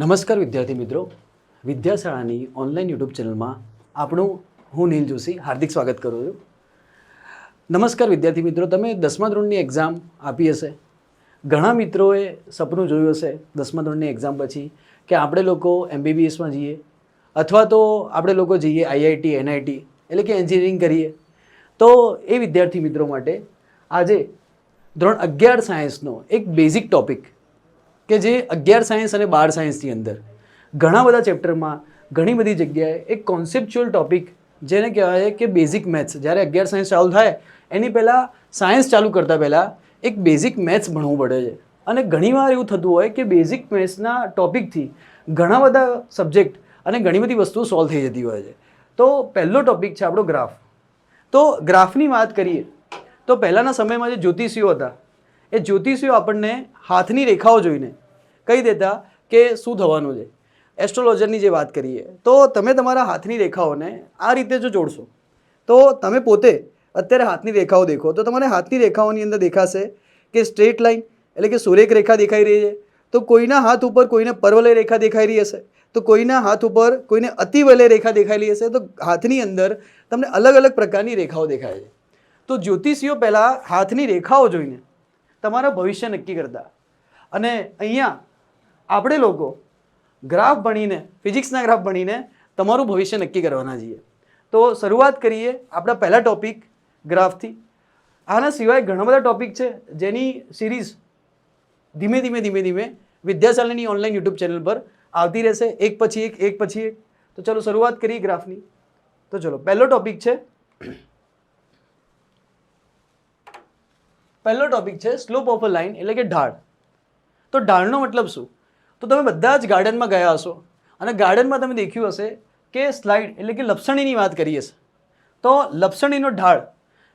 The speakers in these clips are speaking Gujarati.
નમસ્કાર વિદ્યાર્થી મિત્રો, વિદ્યાશાળાની ઓનલાઈન યુટ્યુબ ચેનલમાં આપણું હું નીલ જોશી હાર્દિક સ્વાગત કરું છું. નમસ્કાર વિદ્યાર્થી મિત્રો, તમે 10મા ધોરણની એક્ઝામ આપી હશે. ઘણા મિત્રોએ સપનું જોયું હશે 10મા ધોરણની એક્ઝામ પછી કે આપણે લોકો MBBSમાં જઈએ અથવા તો આપણે લોકો જઈએ IIT NIT એટલે કે એન્જિનિયરિંગ કરીએ. તો એ વિદ્યાર્થી મિત્રો માટે આજે ધોરણ 11 સાયન્સનો એક બેઝિક ટોપિક કે જે 11 સાયન્સ અને 12 સાયન્સની અંદર ઘણા બધા ચેપ્ટરમાં ઘણી બધી જગ્યાએ એક કોન્સેપ્ચ્યુઅલ ટોપિક જેને કહેવાય કે બેઝિક મેથ્સ. જ્યારે 11 સાયન્સ ચાલુ થાય એની પહેલાં સાયન્સ ચાલુ કરતાં પહેલાં એક બેઝિક મેથ્સ ભણવું પડે છે. અને ઘણીવાર એવું થતું હોય કે બેઝિક મેથ્સના ટોપિકથી ઘણા બધા સબ્જેક્ટ અને ઘણી બધી વસ્તુઓ સોલ્વ થઈ જતી હોય છે. તો પહેલો ટોપિક છે આપણો ગ્રાફ. તો ગ્રાફની વાત કરીએ તો પહેલાંના સમયમાં જે જ્યોતિષીઓ હતા એ જ્યોતિષીઓ આપણને હાથની રેખાઓ જોઈને કહી દેતા કે શું થવાનું છે. એસ્ટ્રોલોજરની જે વાત કરીએ તો તમે તમારા હાથની રેખાઓને આ રીતે જો જોડશો તો તમે પોતે અત્યારે હાથની રેખાઓ દેખો તો તમારે હાથની રેખાઓની અંદર દેખાશે કે સ્ટ્રેટ લાઇન એટલે કે સુરેખ રેખા દેખાઈ રહી છે. તો કોઈના હાથ ઉપર કોઈને પરવલય રેખા દેખાઈ રહી હશે, તો કોઈના હાથ ઉપર કોઈને અતિવલય રેખા દેખાયેલી હશે. તો હાથની અંદર તમને અલગ અલગ પ્રકારની રેખાઓ દેખાય છે. તો જ્યોતિષીઓ પહેલાં હાથની રેખાઓ જોઈને તમારા ભવિષ્ય નક્કી કરતા. અને અહીંયા આપણે લોકો ગ્રાફ ભણીને, ફિઝિક્સના ગ્રાફ ભણીને તમારું ભવિષ્ય નક્કી કરવાના છીએ. તો શરૂઆત કરીએ આપણા પહેલા ટોપિક ગ્રાફથી. આના સિવાય ઘણા બધા ટોપિક છે જેની સિરીઝ ધીમે ધીમે વિદ્યાશાળાની ઓનલાઈન યુટ્યુબ ચેનલ પર આવતી રહેશે, એક પછી એક. તો ચલો શરૂઆત કરીએ ગ્રાફની. તો ચલો પહેલો ટોપિક છે સ્લોપ ઓફ અ લાઇન એટલે કે ઢાળ. તો ઢાળનો મતલબ શું? તો તમે બધા જ ગાર્ડનમાં ગયા હશો અને ગાર્ડનમાં તમે દેખ્યું હશે કે સ્લાઇડ એટલે કે લપસણીની વાત કરી હશે. તો લપસણીનો ઢાળ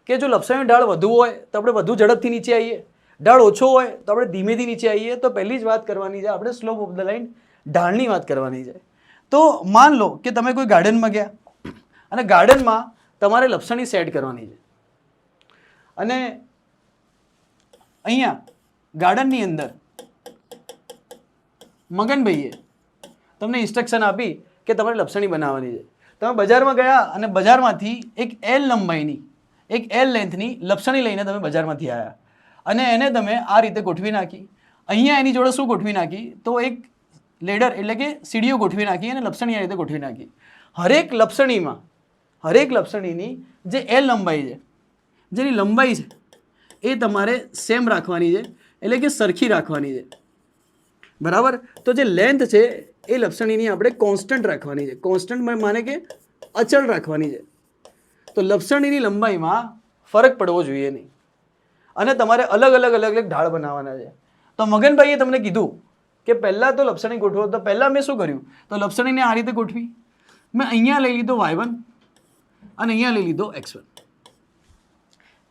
કે જો લપસણીનો ઢાળ વધુ હોય તો આપણે વધુ ઝડપથી નીચે આવીએ, ઢાળ ઓછો હોય તો આપણે ધીમેથી નીચે આવીએ. તો પહેલી જ વાત કરવાની છે આપણે સ્લોપ ઓફ ધ લાઇન, ઢાળની વાત કરવાની છે. તો માન લો કે તમે કોઈ ગાર્ડનમાં ગયા અને ગાર્ડનમાં તમારે લપસણી સેટ કરવાની છે અને અહીંયા ગાર્ડનની અંદર મગનભાઈએ તમને ઇન્સ્ટ્રક્શન આપી કે તમારે લપસણી બનાવવાની છે. તમે બજારમાં ગયા અને બજારમાંથી એક L લેન્થની લપસણી લઈને તમે બજારમાંથી આવ્યા અને એને તમે આ રીતે ગોઠવી નાખી. અહીંયા એની જોડે શું ગોઠવી નાખી? તો એક લેડર એટલે કે સીડીઓ ગોઠવી નાખી અને લપસણી આ રીતે ગોઠવી નાખી. હરેક લપસણીની જે L લંબાઈ છે, જેની લંબાઈ છે એ તમારે સેમ રાખવાની છે એટલે કે સરખી રાખવાની છે. બરાબર? તો જે લેન્થ છે એ લપસણીની આપણે કોન્સ્ટન્ટ રાખવાની છે. કોન્સ્ટન્ટ માને કે અચળ રાખવાની છે. તો લપસણીની લંબાઈમાં ફરક પડવો જોઈએ નહીં અને તમારે અલગ અલગ ઢાળ બનાવવાના છે. તો મગનભાઈએ તમને કીધું કે પહેલાં તો લપસણી ગોઠવો. તો પહેલાં મેં શું કર્યું? તો લપસણીને આ રીતે ગોઠવી. મેં અહીંયા લઈ લીધો Y1 અને અહીંયા લઈ લીધો X1.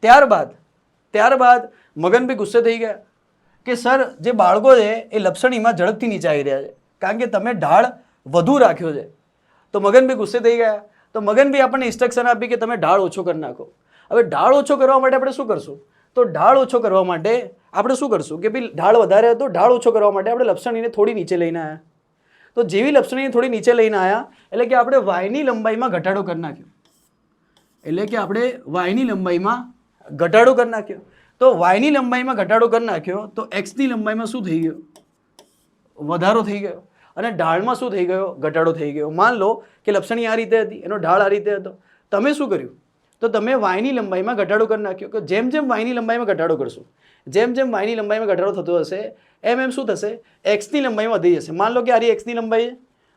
ત્યારબાદ મગનભાઈ ગુસ્સે થઈ ગયા કે સર જે બાળકો છે એ લપસણીમાં ઝડપથી નીચે આવી રહ્યા છે કારણ કે તમે ઢાળ વધુ રાખ્યો છે. તો મગનભાઈ ગુસ્સે થઈ ગયા. તો મગનભાઈ આપણને ઇન્સ્ટ્રક્શન આપી કે તમે ઢાળ ઓછો કરી નાખો. હવે ઢાળ ઓછો કરવા માટે આપણે શું કરશું? તો ઢાળ ઓછો કરવા માટે આપણે શું કરશું કે ભાઈ ઢાળ વધારે હતો, ઢાળ ઓછો કરવા માટે આપણે લપસણીને થોડી નીચે લઈને આવ્યા. તો જેવી લપસણીને થોડી નીચે લઈને આવ્યા એટલે કે આપણે વાયની લંબાઈમાં ઘટાડો કરી નાખ્યો. તો વાયની લંબાઈમાં ઘટાડો કરી નાખ્યો તો એક્સની લંબાઈમાં શું થઈ ગયો? વધારો થઈ ગયો. અને ઢાળમાં શું થઈ ગયો? ઘટાડો થઈ ગયો. માન લો કે લપસણી આ રીતે હતી, એનો ઢાળ આ રીતે હતો. તમે શું કર્યું? તો તમે વાયની લંબાઈમાં ઘટાડો કરી નાખ્યો. કે જેમ વાયની લંબાઈમાં ઘટાડો કરશો, જેમ વાયની લંબાઈમાં ઘટાડો થતો હશે એમ શું થશે? એક્સની લંબાઈમાં વધી જશે. માન લો કે આ એક્સની લંબાઈ છે,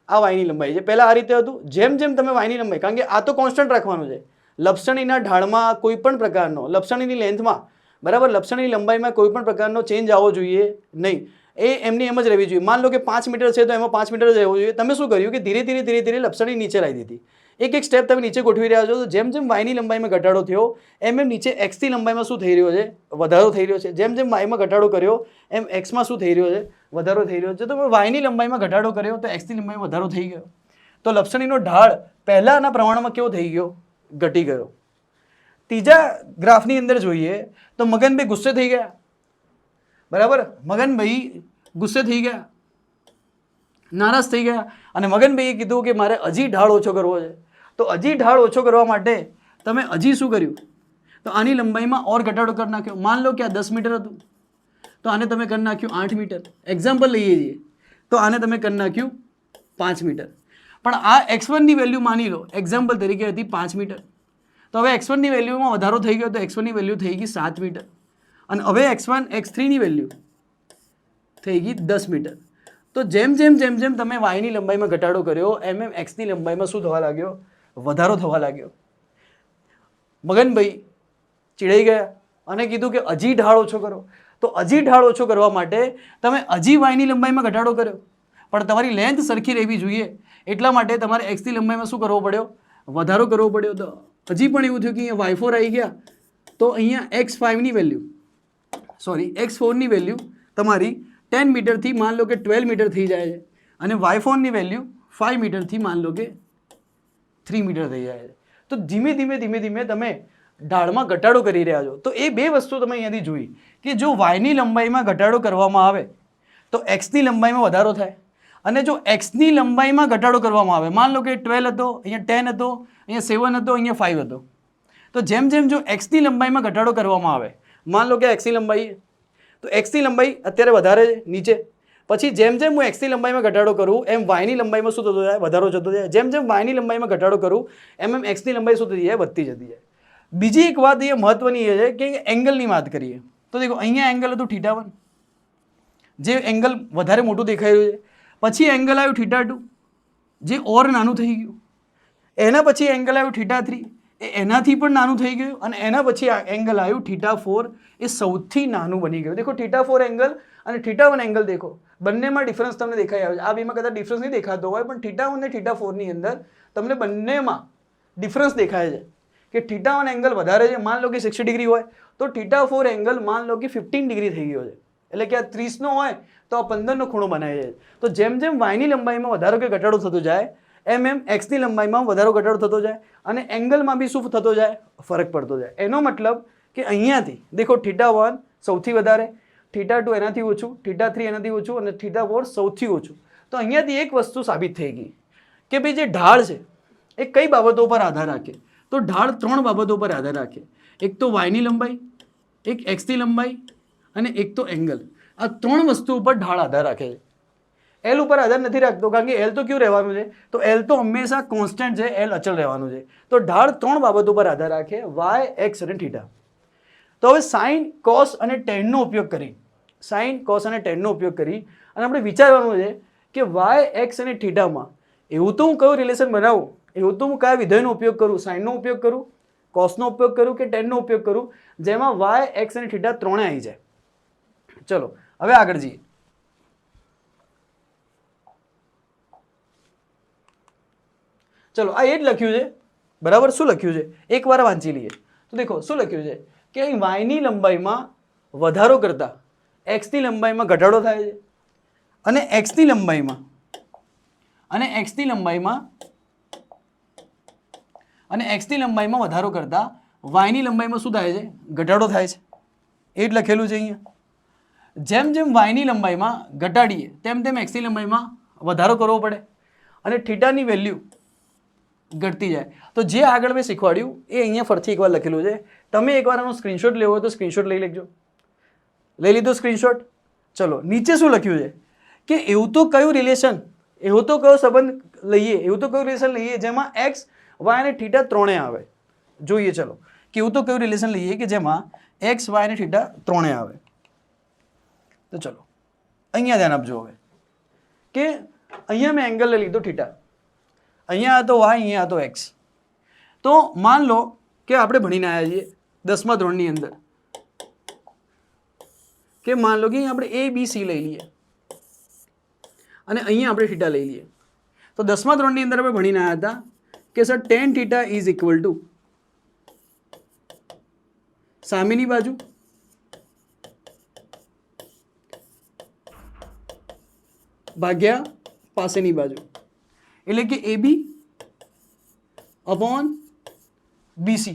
આ વાયની લંબાઈ છે. પહેલાં આ રીતે હતું. જેમ તમે વાયની લંબાઈ, કારણ કે આ તો કોન્સ્ટન્ટ રાખવાનું છે. લપસણીના ઢાળમાં કોઈ પણ પ્રકારનો, લપસણીની લેન્થમાં, બરાબર, લપસણીની લંબાઈમાં કોઈ પણ પ્રકારનો ચેન્જ આવવો જોઈએ નહીં. એ એમની એમ જ રહેવી જોઈએ. માન લો કે 5 મીટર છે તો એમાં 5 મીટર જ રહેવું જોઈએ. તમે શું કર્યું કે ધીરે ધીરે લપસણી નીચે લાવી દીધી. એક સ્ટેપ તમે નીચે ગોઠવી રહ્યા છો. તો જેમ વાયની લંબાઈમાં ઘટાડો થયો એમ નીચે એક્સની લંબાઈમાં શું થઈ રહ્યો છે? વધારો થઈ રહ્યો છે. જેમ વાયમાં ઘટાડો કર્યો એમ એક્સમાં શું થઈ રહ્યો છે? વધારો થઈ રહ્યો છે. તો વાયની લંબાઈમાં ઘટાડો કર્યો તો એક્સની લંબાઈમાં વધારો થઈ ગયો. તો લપસણીનો ઢાળ પહેલાંના પ્રમાણમાં કેવો થઈ ગયો? ઘટી ગયો. ત્રીજા ગ્રાફની અંદર જોઈએ તો મગનભાઈ ગુસ્સે થઈ ગયા. બરાબર, મગનભાઈ ગુસ્સે થઈ ગયા નારાજ થઈ ગયા અને મગનભાઈએ કીધું કે મારે હજી ઢાળ ઓછો કરવો છે. તો હજી ઢાળ ઓછો કરવા માટે તમે હજી શું કર્યું? તો આની લંબાઈમાં ઓર ઘટાડો કરી નાખ્યો. માન લો કે આ 10 મીટર હતું તો આને તમે કરી નાખ્યું 8 મીટર. એક્ઝામ્પલ લઈએ છીએ તો આને તમે કરી નાખ્યું 5 મીટર. પણ આ x1 ની વેલ્યુ માની લો એક્ઝામ્પલ તરીકે હતી 5 મીટર. તો હવે x1 ની વેલ્યુમાં વધારો થઈ ગયો તો x1 ની વેલ્યુ થઈ ગઈ 7 મીટર અને હવે x1 x3 ની વેલ્યુ થઈ ગઈ 10 મીટર. તો જેમ જેમ તમે y ની લંબાઈમાં ઘટાડો કર્યો એમ x ની લંબાઈમાં શું થવા લાગ્યો? વધારો થવા લાગ્યો. મગનભાઈ ચીડાઈ ગયા અને કીધું કે હજી ઢાળ ઓછો કરો. તો હજી ઢાળ ઓછો કરવા માટે તમે હજી y ની લંબાઈમાં ઘટાડો કર્યો, પણ તમારી લેન્થ સરખી રહેવી જોઈએ એટલા માટે તમારે x ની લંબાઈમાં શું કરવો પડ્યો? વધારો કરવો પડ્યો. તો હજી પણ એવું થયું કે અહીંયા y4 આવી ગયા તો અહીંયા x5 ની વેલ્યુ x4 ની વેલ્યુ તમારી 10 મીટરથી માન લો કે 12 મીટર થઈ જાય છે અને y4 ની વેલ્યુ 5 મીટરથી માન લો કે 3 મીટર થઈ જાય છે. તો ધીમે ધીમે તમે ઢાળમાં ઘટાડો કરી રહ્યા છો. તો એ બે વસ્તુ તમે અહીંયાથી જોઈ કે જો y ની લંબાઈમાં ઘટાડો કરવામાં આવે તો x ની લંબાઈમાં વધારો થાય અને જો x ની લંબાઈમાં ઘટાડો કરવામાં આવે માન લો કે 12 હતો, અહીંયા 10 હતો, અહીંયા 7 હતો, અહીંયા 5 હતો. તો જેમ જો x ની લંબાઈમાં ઘટાડો કરવામાં આવે, માન લો કે x ની લંબાઈ તો x ની લંબાઈ અત્યારે વધારે છે નીચે, પછી જેમ હું x ની લંબાઈમાં ઘટાડો કરું એમ y ની લંબાઈમાં શું થતો જાય? વધારો જતો જાય. જેમ y ની લંબાઈમાં ઘટાડો કરું એમ x ની લંબાઈ શું થતી જાય? વધતી જતી જાય. બીજી એક વાત અહીંયા મહત્વની એ છે કે એંગલની વાત કરીએ તો દેખો અહીંયા એંગલ હતું θ1 જે એંગલ વધારે મોટું દેખાઈ રહ્યું છે. પછી એંગલ આવ્યું θ2 જે ઓર નાનું થઈ ગયું. એના પછી એંગલ આવ્યું θ3 એ એનાથી પણ નાનું થઈ ગયું અને એના પછી એંગલ આવ્યું θ4 એ સૌથી નાનું બની ગયું. દેખો θ4 એંગલ અને θ1 એંગલ દેખો બંનેમાં ડિફરન્સ તમને દેખાઈ આવે છે. આ બેમાં કદાચ ડિફરન્સ નહીં દેખાતો હોય પણ θ1 અને θ4 ની અંદર તમને બંનેમાં ડિફરન્સ દેખાય છે કે θ1 એંગલ વધારે છે. માન લો કે 60 ડિગ્રી હોય તો θ4 એંગલ માન લો કે 15 ડિગ્રી થઈ ગયો છે. એટલે કે આ 30 નો હોય તો આ 15 નો ખૂણો બનાવે છે. તો જેમ y ની લંબાઈમાં વધારો કે ઘટાડો થતો જાય એમ x ની લંબાઈમાં વધારો ઘટાડો થતો જાય અને એંગલમાં બી શું થતો જાય? ફરક પડતો જાય. એનો મતલબ કે અહીંયાથી દેખો θ1 સૌથી વધારે, θ2 એનાથી ઓછું, θ3 એનાથી ઓછું અને θ4 સૌથી ઓછું. તો અહીંયાથી એક વસ્તુ સાબિત થઈ ગઈ કે ભાઈ જે ઢાળ છે એ કઈ બાબતો પર આધાર રાખે? તો ઢાળ 3 બાબતો પર આધાર રાખે. એક તો y ની લંબાઈ, એક x ની લંબાઈ અને એક તો એંગલ. આ 3 વસ્તુ ઉપર ઢાળ આધાર રાખે છે. L ઉપર આધાર નથી રાખતો કારણ કે L તો ક્યું રહેવાનું છે? તો L તો હંમેશા કોન્સ્ટન્ટ છે, L અચળ રહેવાનું છે. તો ઢાળ 3 બાબતો પર આધાર રાખે y, x અને θ. તો હવે sin, cos અને tan નો ઉપયોગ કરી અને આપણે વિચારવાનું છે કે y, x અને θ માં એવું તો હું કયું રિલેશન બનાવું, એવું તો હું કયા વિધેયનો ઉપયોગ કરું? sin નો ઉપયોગ કરું, cos નો ઉપયોગ કરું કે tan નો ઉપયોગ કરું જેમાં y, x અને θ ત્રણે આવી જાય. ચલો હવે આગળ જઈએ. ચલો આ એ જ લખ્યું છે બરાબર. શું લખ્યું છે એકવાર વાંચી લઈએ. તો દેખો શું લખ્યું છે કે અહીં y ની લંબાઈમાં વધારો કરતા x ની લંબાઈમાં ઘટાડો થાય છે અને x ની લંબાઈમાં વધારો કરતા y ની લંબાઈમાં શું થાય છે? ઘટાડો થાય છે. એ જ લખેલું છે અહીંયા. જેમ y ની લંબાઈમાં ઘટાડીએ તેમ x ની લંબાઈમાં વધારો કરવો પડે અને θ ની વેલ્યુ ઘટતી જાય. તો જે આગળ મેં શીખવાડ્યું એ અહીંયા ફરીથી એકવાર લખેલું છે. તમે એકવાર આનો સ્ક્રીનશોટ લેવો હોય તો સ્ક્રીનશોટ લઈ લેજો. લઈ લીધો સ્ક્રીનશોટ? ચલો નીચે શું લખ્યું છે કે એવું તો કયું રિલેશન, એવું તો કયો સંબંધ લઈએ, એવું તો કયું રિલેશન લઈએ જેમાં x, y અને θ ત્રણે આવે? જોઈએ ચલો કે એવું તો કયું રિલેશન લઈએ કે જેમાં x, y અને θ ત્રણે આવે. તો ચલો અહીંયા ધ્યાન આપજો હવે કે અહીંયા મેં એંગલ લઈ લીધો θ, અહીંયા હતો y, અહીંયા હતો x. તો માન લો કે આપણે ભણીને આવ્યા છીએ 10મા ધોરણની અંદર કે માન લો કે આપણે a b c લઈ લઈએ અને અહીંયા આપણે θ લઈ લઈએ. તો 10મા ધોરણની અંદર આપણે ભણીને આવ્યા હતા કે sir tan θ is equal to સામેની બાજુ ભાગ્યા પાસેની બાજુ એટલે કે AB અપોન BC.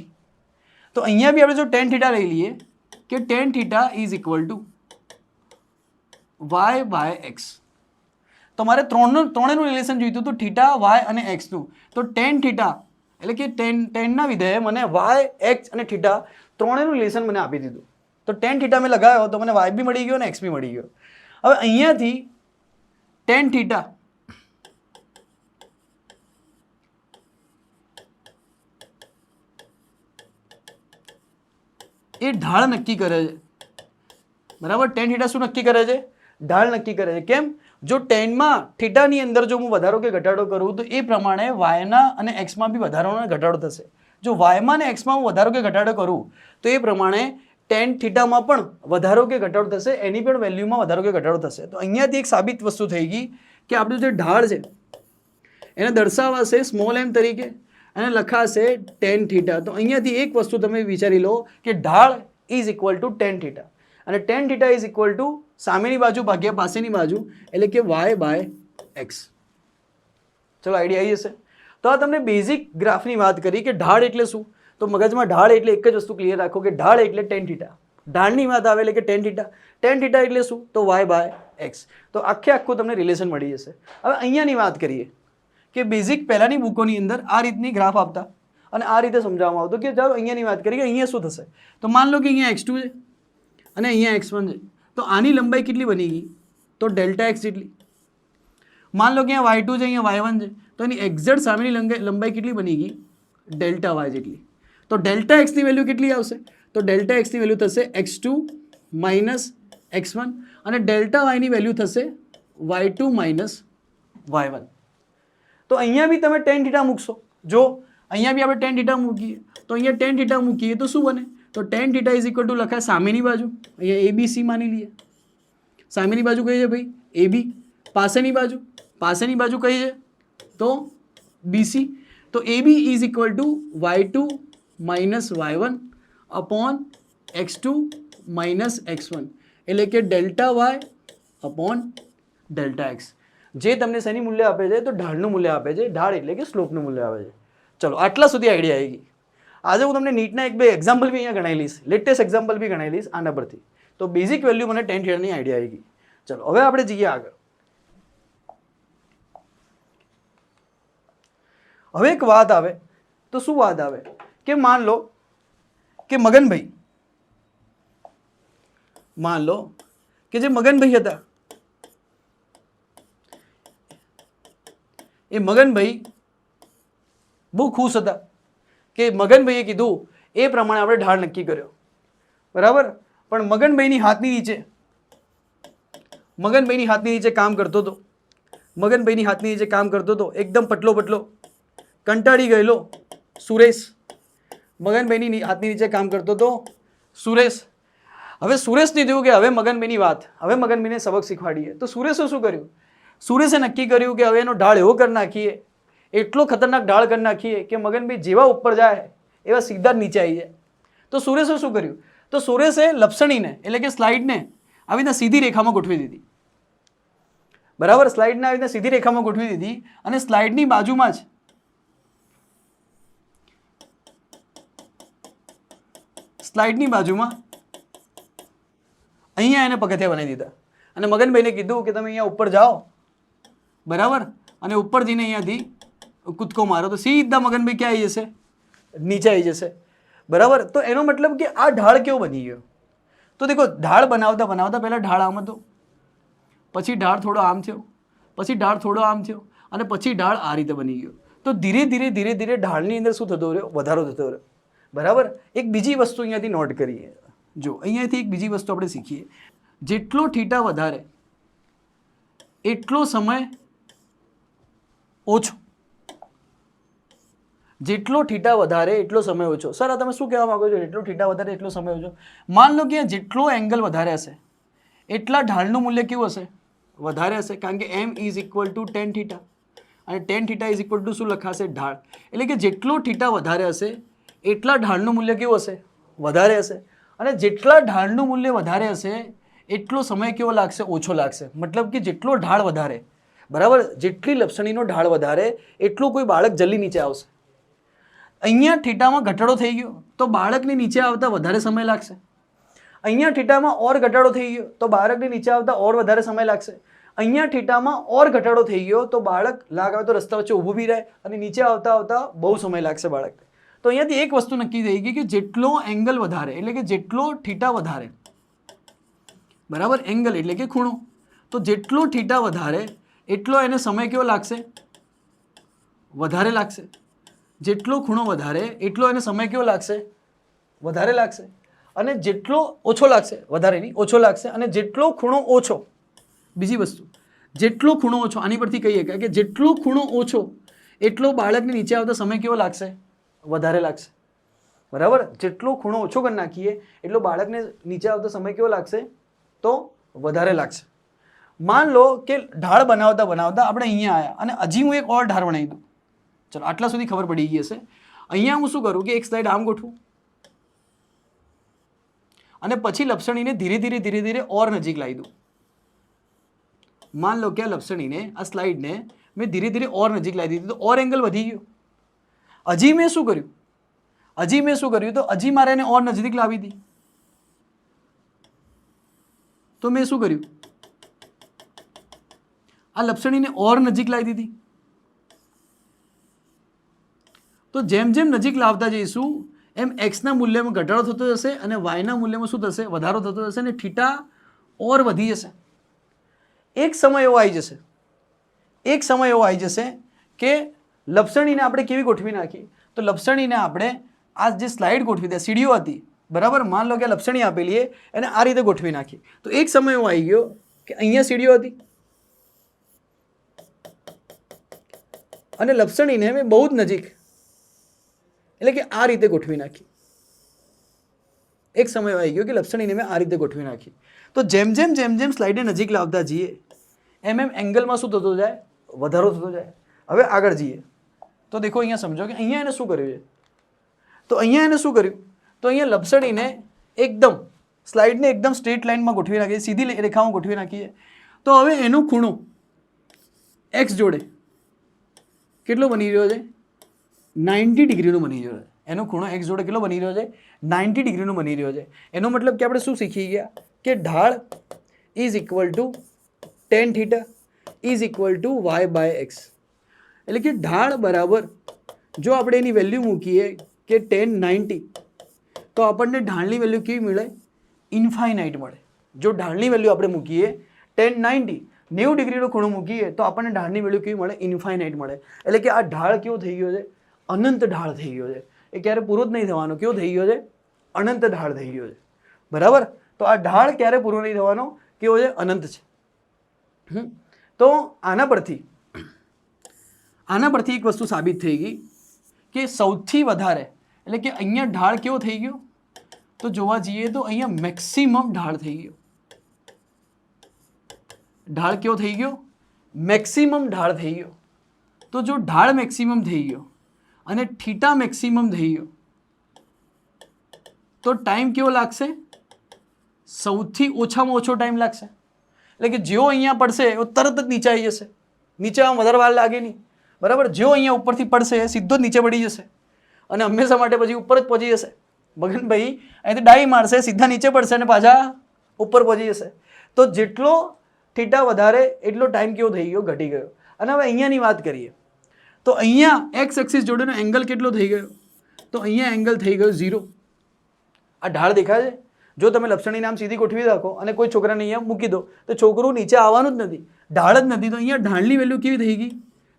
તો અહીંયા બી આપણે જો tan θ લઈ લઈએ કે tan θ is equal to y by x. તો મારે ત્રણેયનું રિલેશન જોઈતું હતું, થીટા, વાય અને એક્સનું. તો ટેન થીટા એટલે કે ટેનના વિધેયે મને વાય, એક્સ અને થીટા ત્રણેયનું રિલેશન મને આપી દીધું. તો ટેન થીટા મેં લગાવ્યો તો મને વાય બી મળી ગયો અને એક્સ બી મળી ગયો. હવે અહીંયાથી ટેન થીટા એ ઢાળ નક્કી કરે છે. બરાબર, ટેન થીટા શું નક્કી કરે છે? ઢાળ નક્કી કરે છે. કેમ? જો ટેનમાં થીટાની અંદર જો હું વધારો કે ઘટાડો કરું તો એ પ્રમાણે વાયના અને એક્સમાં બી વધારો અને ઘટાડો થશે. જો વાયમાં અને એક્સમાં હું વધારો કે ઘટાડો કરું તો એ પ્રમાણે ટેન થીટામાં પણ વધારો કે ઘટાડો થશે, એની પણ વેલ્યુમાં વધારો કે ઘટાડો થશે. તો અહીંયાથી એક સાબિત વસ્તુ થઈ ગઈ કે આપણું જે ઢાળ છે એને દર્શાવાશે સ્મોલ એમ તરીકે અને લખાશે ટેન થીટા. તો અહીંયાથી એક વસ્તુ તમે વિચારી લો કે ઢાળ is equal to tan theta અને tan theta is equal to સામેની બાજુ ભાગ્યા પાસેની બાજુ એટલે કે વાય બાય એક્સ. ચલો આઈડિયા આવી જશે. તો આ તમને બેઝિક ગ્રાફની વાત કરી કે ઢાળ એટલે શું. તો મગજમાં ઢાળ એટલે એક જ વસ્તુ ક્લિયર રાખો કે ઢાળ એટલે ટેન થીટા. ઢાળની વાત આવે એટલે કે ટેન થીટા. ટેન થીટા એટલે શું? તો વાય બાય એક્સ. તો આખું તમને રિલેશન મળી જશે. હવે અહીંયાની વાત કરીએ કે બેઝિક પહેલાંની બુકોની અંદર આ રીતની ગ્રાફ આપતા અને આ રીતે સમજાવવામાં આવતું કે ચાલો અહીંયાની વાત કરીએ કે અહીંયા શું થશે. તો માન લો કે અહીંયા x2 છે અને અહીંયા x1 છે. તો આની લંબાઈ કેટલી બની ગઈ? તો ડેલ્ટા એક્સ જેટલી. માન લો કે અહીંયા y2 છે, અહીંયા y1 છે, તો એની એક્ઝેક્ટ સામેની લંબાઈ કેટલી બની ગઈ? ડેલ્ટા વાય જેટલી. તો ડેલ્ટા એક્સની વેલ્યુ કેટલી આવશે? તો ડેલ્ટા એક્સની વેલ્યુ થશે x2 માઇનસ x1 અને ડેલ્ટા વાયની વેલ્યુ થશે y2 માઇનસ y1. તો અહીંયા બી તમે ટેન થીટા મૂકશો. જો અહીંયા બી આપણે ટેન થીટા મૂકીએ તો અહીંયા ટેન થીટા મૂકીએ તો શું બને? તો ten theta is equal two લખાય સામેની બાજુ અહીંયા ABC માની લઈએ. સામેની બાજુ કઈ છે ભાઈ? AB. પાસેની બાજુ કઈ છે? તો BC. તો AB is equal to y2 minus y1 upon x2 minus x1 એટલે કે delta y upon delta x. જે તમને શેની મૂલ્ય આપે છે? તો ઢાળનું મૂલ્ય આપે છે. ઢાળ એટલે કે સ્લોપનું મૂલ્ય આપે છે. ચલો આટલા સુધી આઈડિયા આવી ગઈ. આજે હું તમને નીટના એક બે એક્ઝામ્પલ બી અહીંયા ગણાવી લઈશ, લેટેસ્ટ એક્ઝામ્પલ બી ગણાવી લઈશ આના પરથી. તો બેઝિક વેલ્યુ મને ટેન થીટાની આઈડિયા આવી ગઈ. ચલો હવે આપણે જઈએ આગળ. હવે એક વાત આવે. તો શું વાત આવે કે માન લો કે મગનભાઈ હતા એ મગનભાઈ બહુ ખુશ હતા કે મગનભાઈએ કીધું એ પ્રમાણે આપણે ઢાળ નક્કી કર્યો. બરાબર, પણ મગનભાઈની હાથની નીચે કામ કરતો હતો એકદમ પટલો કંટાળી ગયેલો સુરેશ. મગનભાઈની હાથની નીચે કામ કરતો હતો સુરેશ. હવે સુરેશને થયું કે હવે મગનભાઈને સબક શીખવાડીએ. તો સુરેશે શું કર્યું? સુરેશે નક્કી કર્યું કે હવે એનો ઢાળ એવો કરી નાખીએ, એટલો ખતરનાક ઢાળ કરી નાખીએ કે મગનભાઈ જેવા ઉપર જાય એવા સીધા નીચે આવી જાય. તો સુરેશે શું કર્યું? તો સુરેશે લપસણીને એટલે કે સ્લાઇડને આવી રીતના સીધી રેખામાં ગોઠવી દીધી. બરાબર, સ્લાઇડને આવી રીતના સીધી રેખામાં ગોઠવી દીધી અને સ્લાઇડની બાજુમાં જ અહીંયા એને પગથિયા બનાવી દીધા અને મગનભાઈને કીધું કે તમે અહીંયા ઉપર જાઓ. બરાબર, અને ઉપર જઈને અહીંયાથી કૂદકો મારો તો સીધા મગનભાઈ ક્યાં આવી જશે? નીચે આવી જશે. બરાબર, તો એનો મતલબ કે આ ઢાળ કેવો બની ગયો? તો દેખો ઢાળ બનાવતા પહેલાં ઢાળ આમ હતો, પછી ઢાળ થોડો આમ થયો, પછી ઢાળ થોડો આમ થયો અને પછી ઢાળ આ રીતે બની ગયો. તો ધીરે ધીરે ઢાળની અંદર શું થતો રહ્યો? વધારો થતો રહ્યો. બરાબર, એક બીજી વસ્તુ અહીંયાથી નોટ કરીએ. જો અહીંયાથી એક બીજી વસ્તુ આપણે શીખીએ. જેટલો થીટા વધારે એટલો સમય ઓછો. સર આ તમે શું કહેવા માંગો છો? જેટલો થીટા વધારે એટલો સમય ઓછો. માન લો કે જેટલો એંગલ વધારે હશે એટલા ઢાળનું મૂલ્ય કેવું હશે? વધારે હશે, કારણ કે m is equal to tan theta અને tan theta is equal to શું લખાશે? ઢાળ. એટલે કે જેટલો થીટા વધારે હશે એટલા ઢાળનું મૂલ્ય કેવું હશે? વધારે હશે. અને જેટલા ઢાળનું મૂલ્ય વધારે હશે એટલો સમય કેવો લાગશે? ઓછો લાગશે. મતલબ કે જેટલો ઢાળ વધારે, બરાબર, જેટલી લપસણીનો ઢાળ વધારે એટલું કોઈ બાળક જલ્દી નીચે આવશે. અહીંયા થીટામાં ઘટાડો થઈ ગયો તો બાળકને નીચે આવતા વધારે સમય લાગશે. અહીંયા થીટામાં ઓર ઘટાડો થઈ ગયો તો બાળકને નીચે આવતા ઓર વધારે સમય લાગશે. અહીંયા થીટામાં ઓર ઘટાડો થઈ ગયો તો બાળક લાગ આવે તો રસ્તા વચ્ચે ઊભું બી રહે અને નીચે આવતા આવતા બહુ સમય લાગશે બાળકને. તો અહીંયાથી એક વસ્તુ નક્કી થઈ ગઈ કે જેટલો એંગલ વધારે એટલે કે જેટલો થીટા વધારે, બરાબર, એંગલ એટલે કે ખૂણો, તો જેટલો થીટા વધારે એટલો એને સમય કેવો લાગશે? વધારે લાગશે. જેટલો ખૂણો વધારે એટલો એને સમય કેવો લાગશે? વધારે લાગશે. અને જેટલો ઓછો લાગશે, વધારે નહીં, ઓછો લાગશે. અને જેટલો ખૂણો ઓછો, બીજી વસ્તુ, જેટલો ખૂણો ઓછો, આની પરથી કહીએ કે જેટલો ખૂણો ઓછો એટલો બાળકને નીચે આવતા સમય કેવો લાગશે? વધારે લાગશે. બરાબર, જેટલો ખૂણો ઓછો કરી નાખીએ એટલો બાળકને નીચે આવતો સમય કેવો લાગશે? તો વધારે લાગશે. માન લો કે ઢાળ બનાવતા બનાવતા આપણે અહીંયા આવ્યા અને હજી હું એક ઓર ઢાળ બનાવી દઉં. ચલો, આટલા સુધી ખબર પડી ગઈ હશે. અહીંયા હું શું કરું કે એક સ્લાઇડ આમ ગોઠવું અને પછી લપસણીને ધીરે ધીરે ધીરે ધીરે ઓર નજીક લાવી દઉં. માન લો કે આ લપસણીને, આ સ્લાઇડને મેં ધીરે ધીરે ઓર નજીક લાવી દીધી તો ઓર એંગલ વધી ગયો. હજી મેં શું કર્યું? તો હજી મારે એને ઓર નજીક લાવી હતી. તો મેં શું કર્યું? આ લપસણીને ઓર નજીક લાવી દીધી. તો જેમ જેમ નજીક લાવતા જઈશું એમ એક્સના મૂલ્યમાં ઘટાડો થતો જશે અને વાયના મૂલ્યમાં શું થશે? વધારો થતો જશે અને થીટા ઓર વધી જશે. એક સમય એવો આવી જશે કે લપસણીને આપણે કેવી ગોઠવી નાખી? તો લપસણીને આપણે આ જે સ્લાઇડ ગોઠવી દે, સીડીઓ હતી, બરાબર, માન લો કે લપસણી આપેલી છે એને આ રીતે ગોઠવી નાખી. તો એક સમય એવો આવી ગયો કે અહીંયા સીડીઓ હતી અને લપસણીને મેં બહુ જ નજીક એટલે કે આ રીતે ગોઠવી નાખી. એક સમય આવી ગયો કે લપસણીને મેં આ રીતે ગોઠવી નાખી. તો જેમ જેમ સ્લાઇડને નજીક લાવતા જઈએ એમ એંગલમાં શું થતો જાય? વધારો થતો જાય. હવે આગળ જઈએ તો દેખો, અહીંયા સમજો કે અહીંયા એને શું કર્યું છે? તો અહીંયા લપસણીને એકદમ સ્લાઇડને એકદમ સ્ટ્રેટ લાઇનમાં ગોઠવી નાખીએ, સીધી રેખામાં ગોઠવી નાખીએ. તો હવે એનો ખૂણો એક્સ જોડે કેટલો બની રહ્યો છે? 90 ડિગ્રીનો બની રહ્યો છે. એનો ખૂણો એક્સ જોડે કેટલો બની રહ્યો છે? 90 ડિગ્રીનો બની રહ્યો છે. એનો મતલબ કે આપણે શું શીખી ગયા કે ઢાળ is equal to tan theta is equal two y/x. એટલે કે ઢાળ બરાબર, જો આપણે એની વેલ્યુ મૂકીએ કે tan 90, તો આપણને ઢાળની વેલ્યુ કેવી મળે? ઇન્ફાઇનાઇટ મળે. જો ઢાળની વેલ્યુ આપણે મૂકીએ tan 90, 90 ડિગ્રીનો ખૂણો મૂકીએ તો આપણને ઢાળની વેલ્યુ કેવી મળે? ઇન્ફાઇનાઇટ મળે. એટલે કે આ ઢાળ કેવો થઈ ગયો છે? અનંત ઢાળ થઈ ગયો છે. એ ક્યારે પૂરો જ નહીં થવાનો. કેવો થઈ ગયો છે? અનંત ઢાળ થઈ ગયો છે. બરાબર, તો આ ઢાળ ક્યારે પૂરો નહીં થવાનો? કેવો છે? અનંત છે. તો આના પરથી એક વસ્તુ સાબિત થઈ ગઈ કે સૌથી વધારે એટલે કે અહીંયા ઢાળ કેવો થઈ ગયો? તો જોવા જઈએ તો અહીંયા મેક્સિમમ ઢાળ થઈ ગયો. ઢાળ કેવો થઈ ગયો? મેક્સિમમ ઢાળ થઈ ગયો. તો જો ઢાળ મેક્સિમમ થઈ ગયો અને થીટા મેક્સિમમ થઈ ગયો તો ટાઈમ કેવો લાગશે? સૌથી ઓછામાં ઓછો ટાઈમ લાગશે. એટલે કે જેવો અહીંયા પડશે એવો તરત જ નીચે આવી જશે. નીચે આમ વધારે વાર લાગે નહીં, બરાબર. જેવો અહીંયા ઉપરથી પડશે સીધો જ નીચે પડી જશે અને હંમેશા માટે પછી ઉપર જ પહોંચી જશે. મગનભાઈ અહીંથી ડાઈ મારશે, સીધા નીચે પડશે અને પાછા ઉપર પહોંચી જશે. તો જેટલો થીટા વધારે એટલો ટાઈમ કેવો થઈ ગયો? ઘટી ગયો. અને હવે અહીંયાની વાત કરીએ તો અહીંયા એક્સ એક્સિસ જોડેનો એંગલ કેટલો થઈ ગયો? તો અહીંયા એંગલ થઈ ગયો 0. આ ઢાળ દેખાય છે? જો તમે લપસણીને આમ સીધી ગોઠવી રાખો અને કોઈ છોકરાને અહીંયા મૂકી દો તો છોકરું નીચે આવવાનું જ નથી, ઢાળ જ નથી. તો અહીંયા ઢાળની વેલ્યુ કેવી થઈ ગઈ?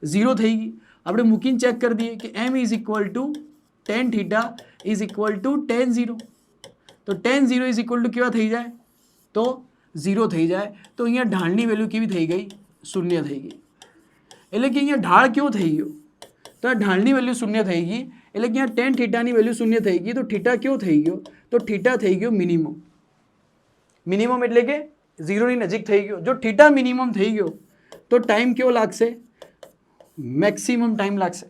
0 થઈ ગઈ. આપણે મૂકીને ચેક કરી દઈએ કે m is equal to tan theta is equal to tan 0. તો tan 0 ઇઝ ઇક્વલ ટુ કેવા થઈ જાય? તો 0 થઈ જાય. તો અહીંયા ઢાળની વેલ્યુ કેવી થઈ ગઈ? 0 થઈ ગઈ. એટલે કે અહીંયા ઢાળ કેવો થઈ ગયો? તો આ ઢાળની વેલ્યુ 0 થઈ ગઈ. એટલે કે અહીંયા tan થીટાની વેલ્યુ 0 થઈ ગઈ. તો થીટા કેવો થઈ ગયો? તો થીટા થઈ ગયો મિનિમમ. મિનિમમ એટલે કે 0ની નજીક થઈ ગયો. જો થીટા મિનિમમ થઈ ગયો તો ટાઈમ કેવો લાગશે? મેક્સિમમ ટાઈમ લાગશે.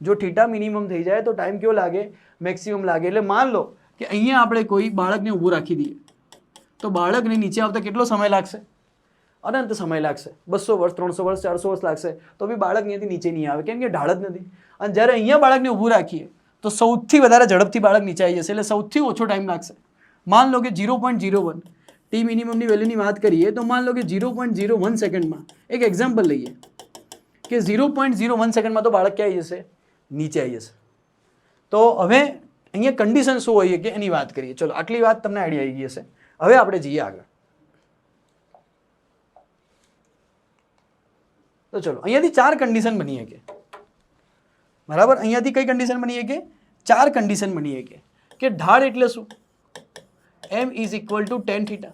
જો થીટા મિનિમમ થઈ જાય તો ટાઈમ કેવો લાગે? મેક્સિમમ લાગે. એટલે માન લો કે અહીંયા આપણે કોઈ બાળકને ઊભું રાખી દઈએ તો બાળકને નીચે આવતા કેટલો સમય લાગશે? અનંત સમય લાગશે. 200 વર્ષ, 300 વર્ષ, 400 વર્ષ લાગશે તો બી બાળક અહીંયાથી નીચે નહીં આવે, કેમ કે ઢાળ જ નથી. અને જ્યારે અહીંયા બાળકને ઊભું રાખીએ તો સૌથી વધારે ઝડપથી બાળક નીચે આવી જશે. એટલે સૌથી ઓછો ટાઈમ લાગશે. માન લો કે 0.01 ટી મિનિમમની વેલ્યુની વાત કરીએ તો માન લો કે 0.01 સેકન્ડમાં એક એક્ઝામ્પલ લઈએ કે 0.01 સેકન્ડમાં તો બાળક ક્યાં આવી જશે, નીચે આવી જશે. તો હવે અહીંયા કન્ડિશન શું હોય કે એની વાત કરીએ. ચલો આટલી વાત તમને આઈડિયા આવી ગઈ હશે. હવે આપણે જઈએ આગળ. તો ચલો અહીંયાથી 4 કન્ડિશન બની શકે. બરાબર, અહીંયાથી કઈ કન્ડિશન બની શકે? 4 કન્ડિશન બની શકે કે ઢાળ એટલે શું? m is equal to tan theta.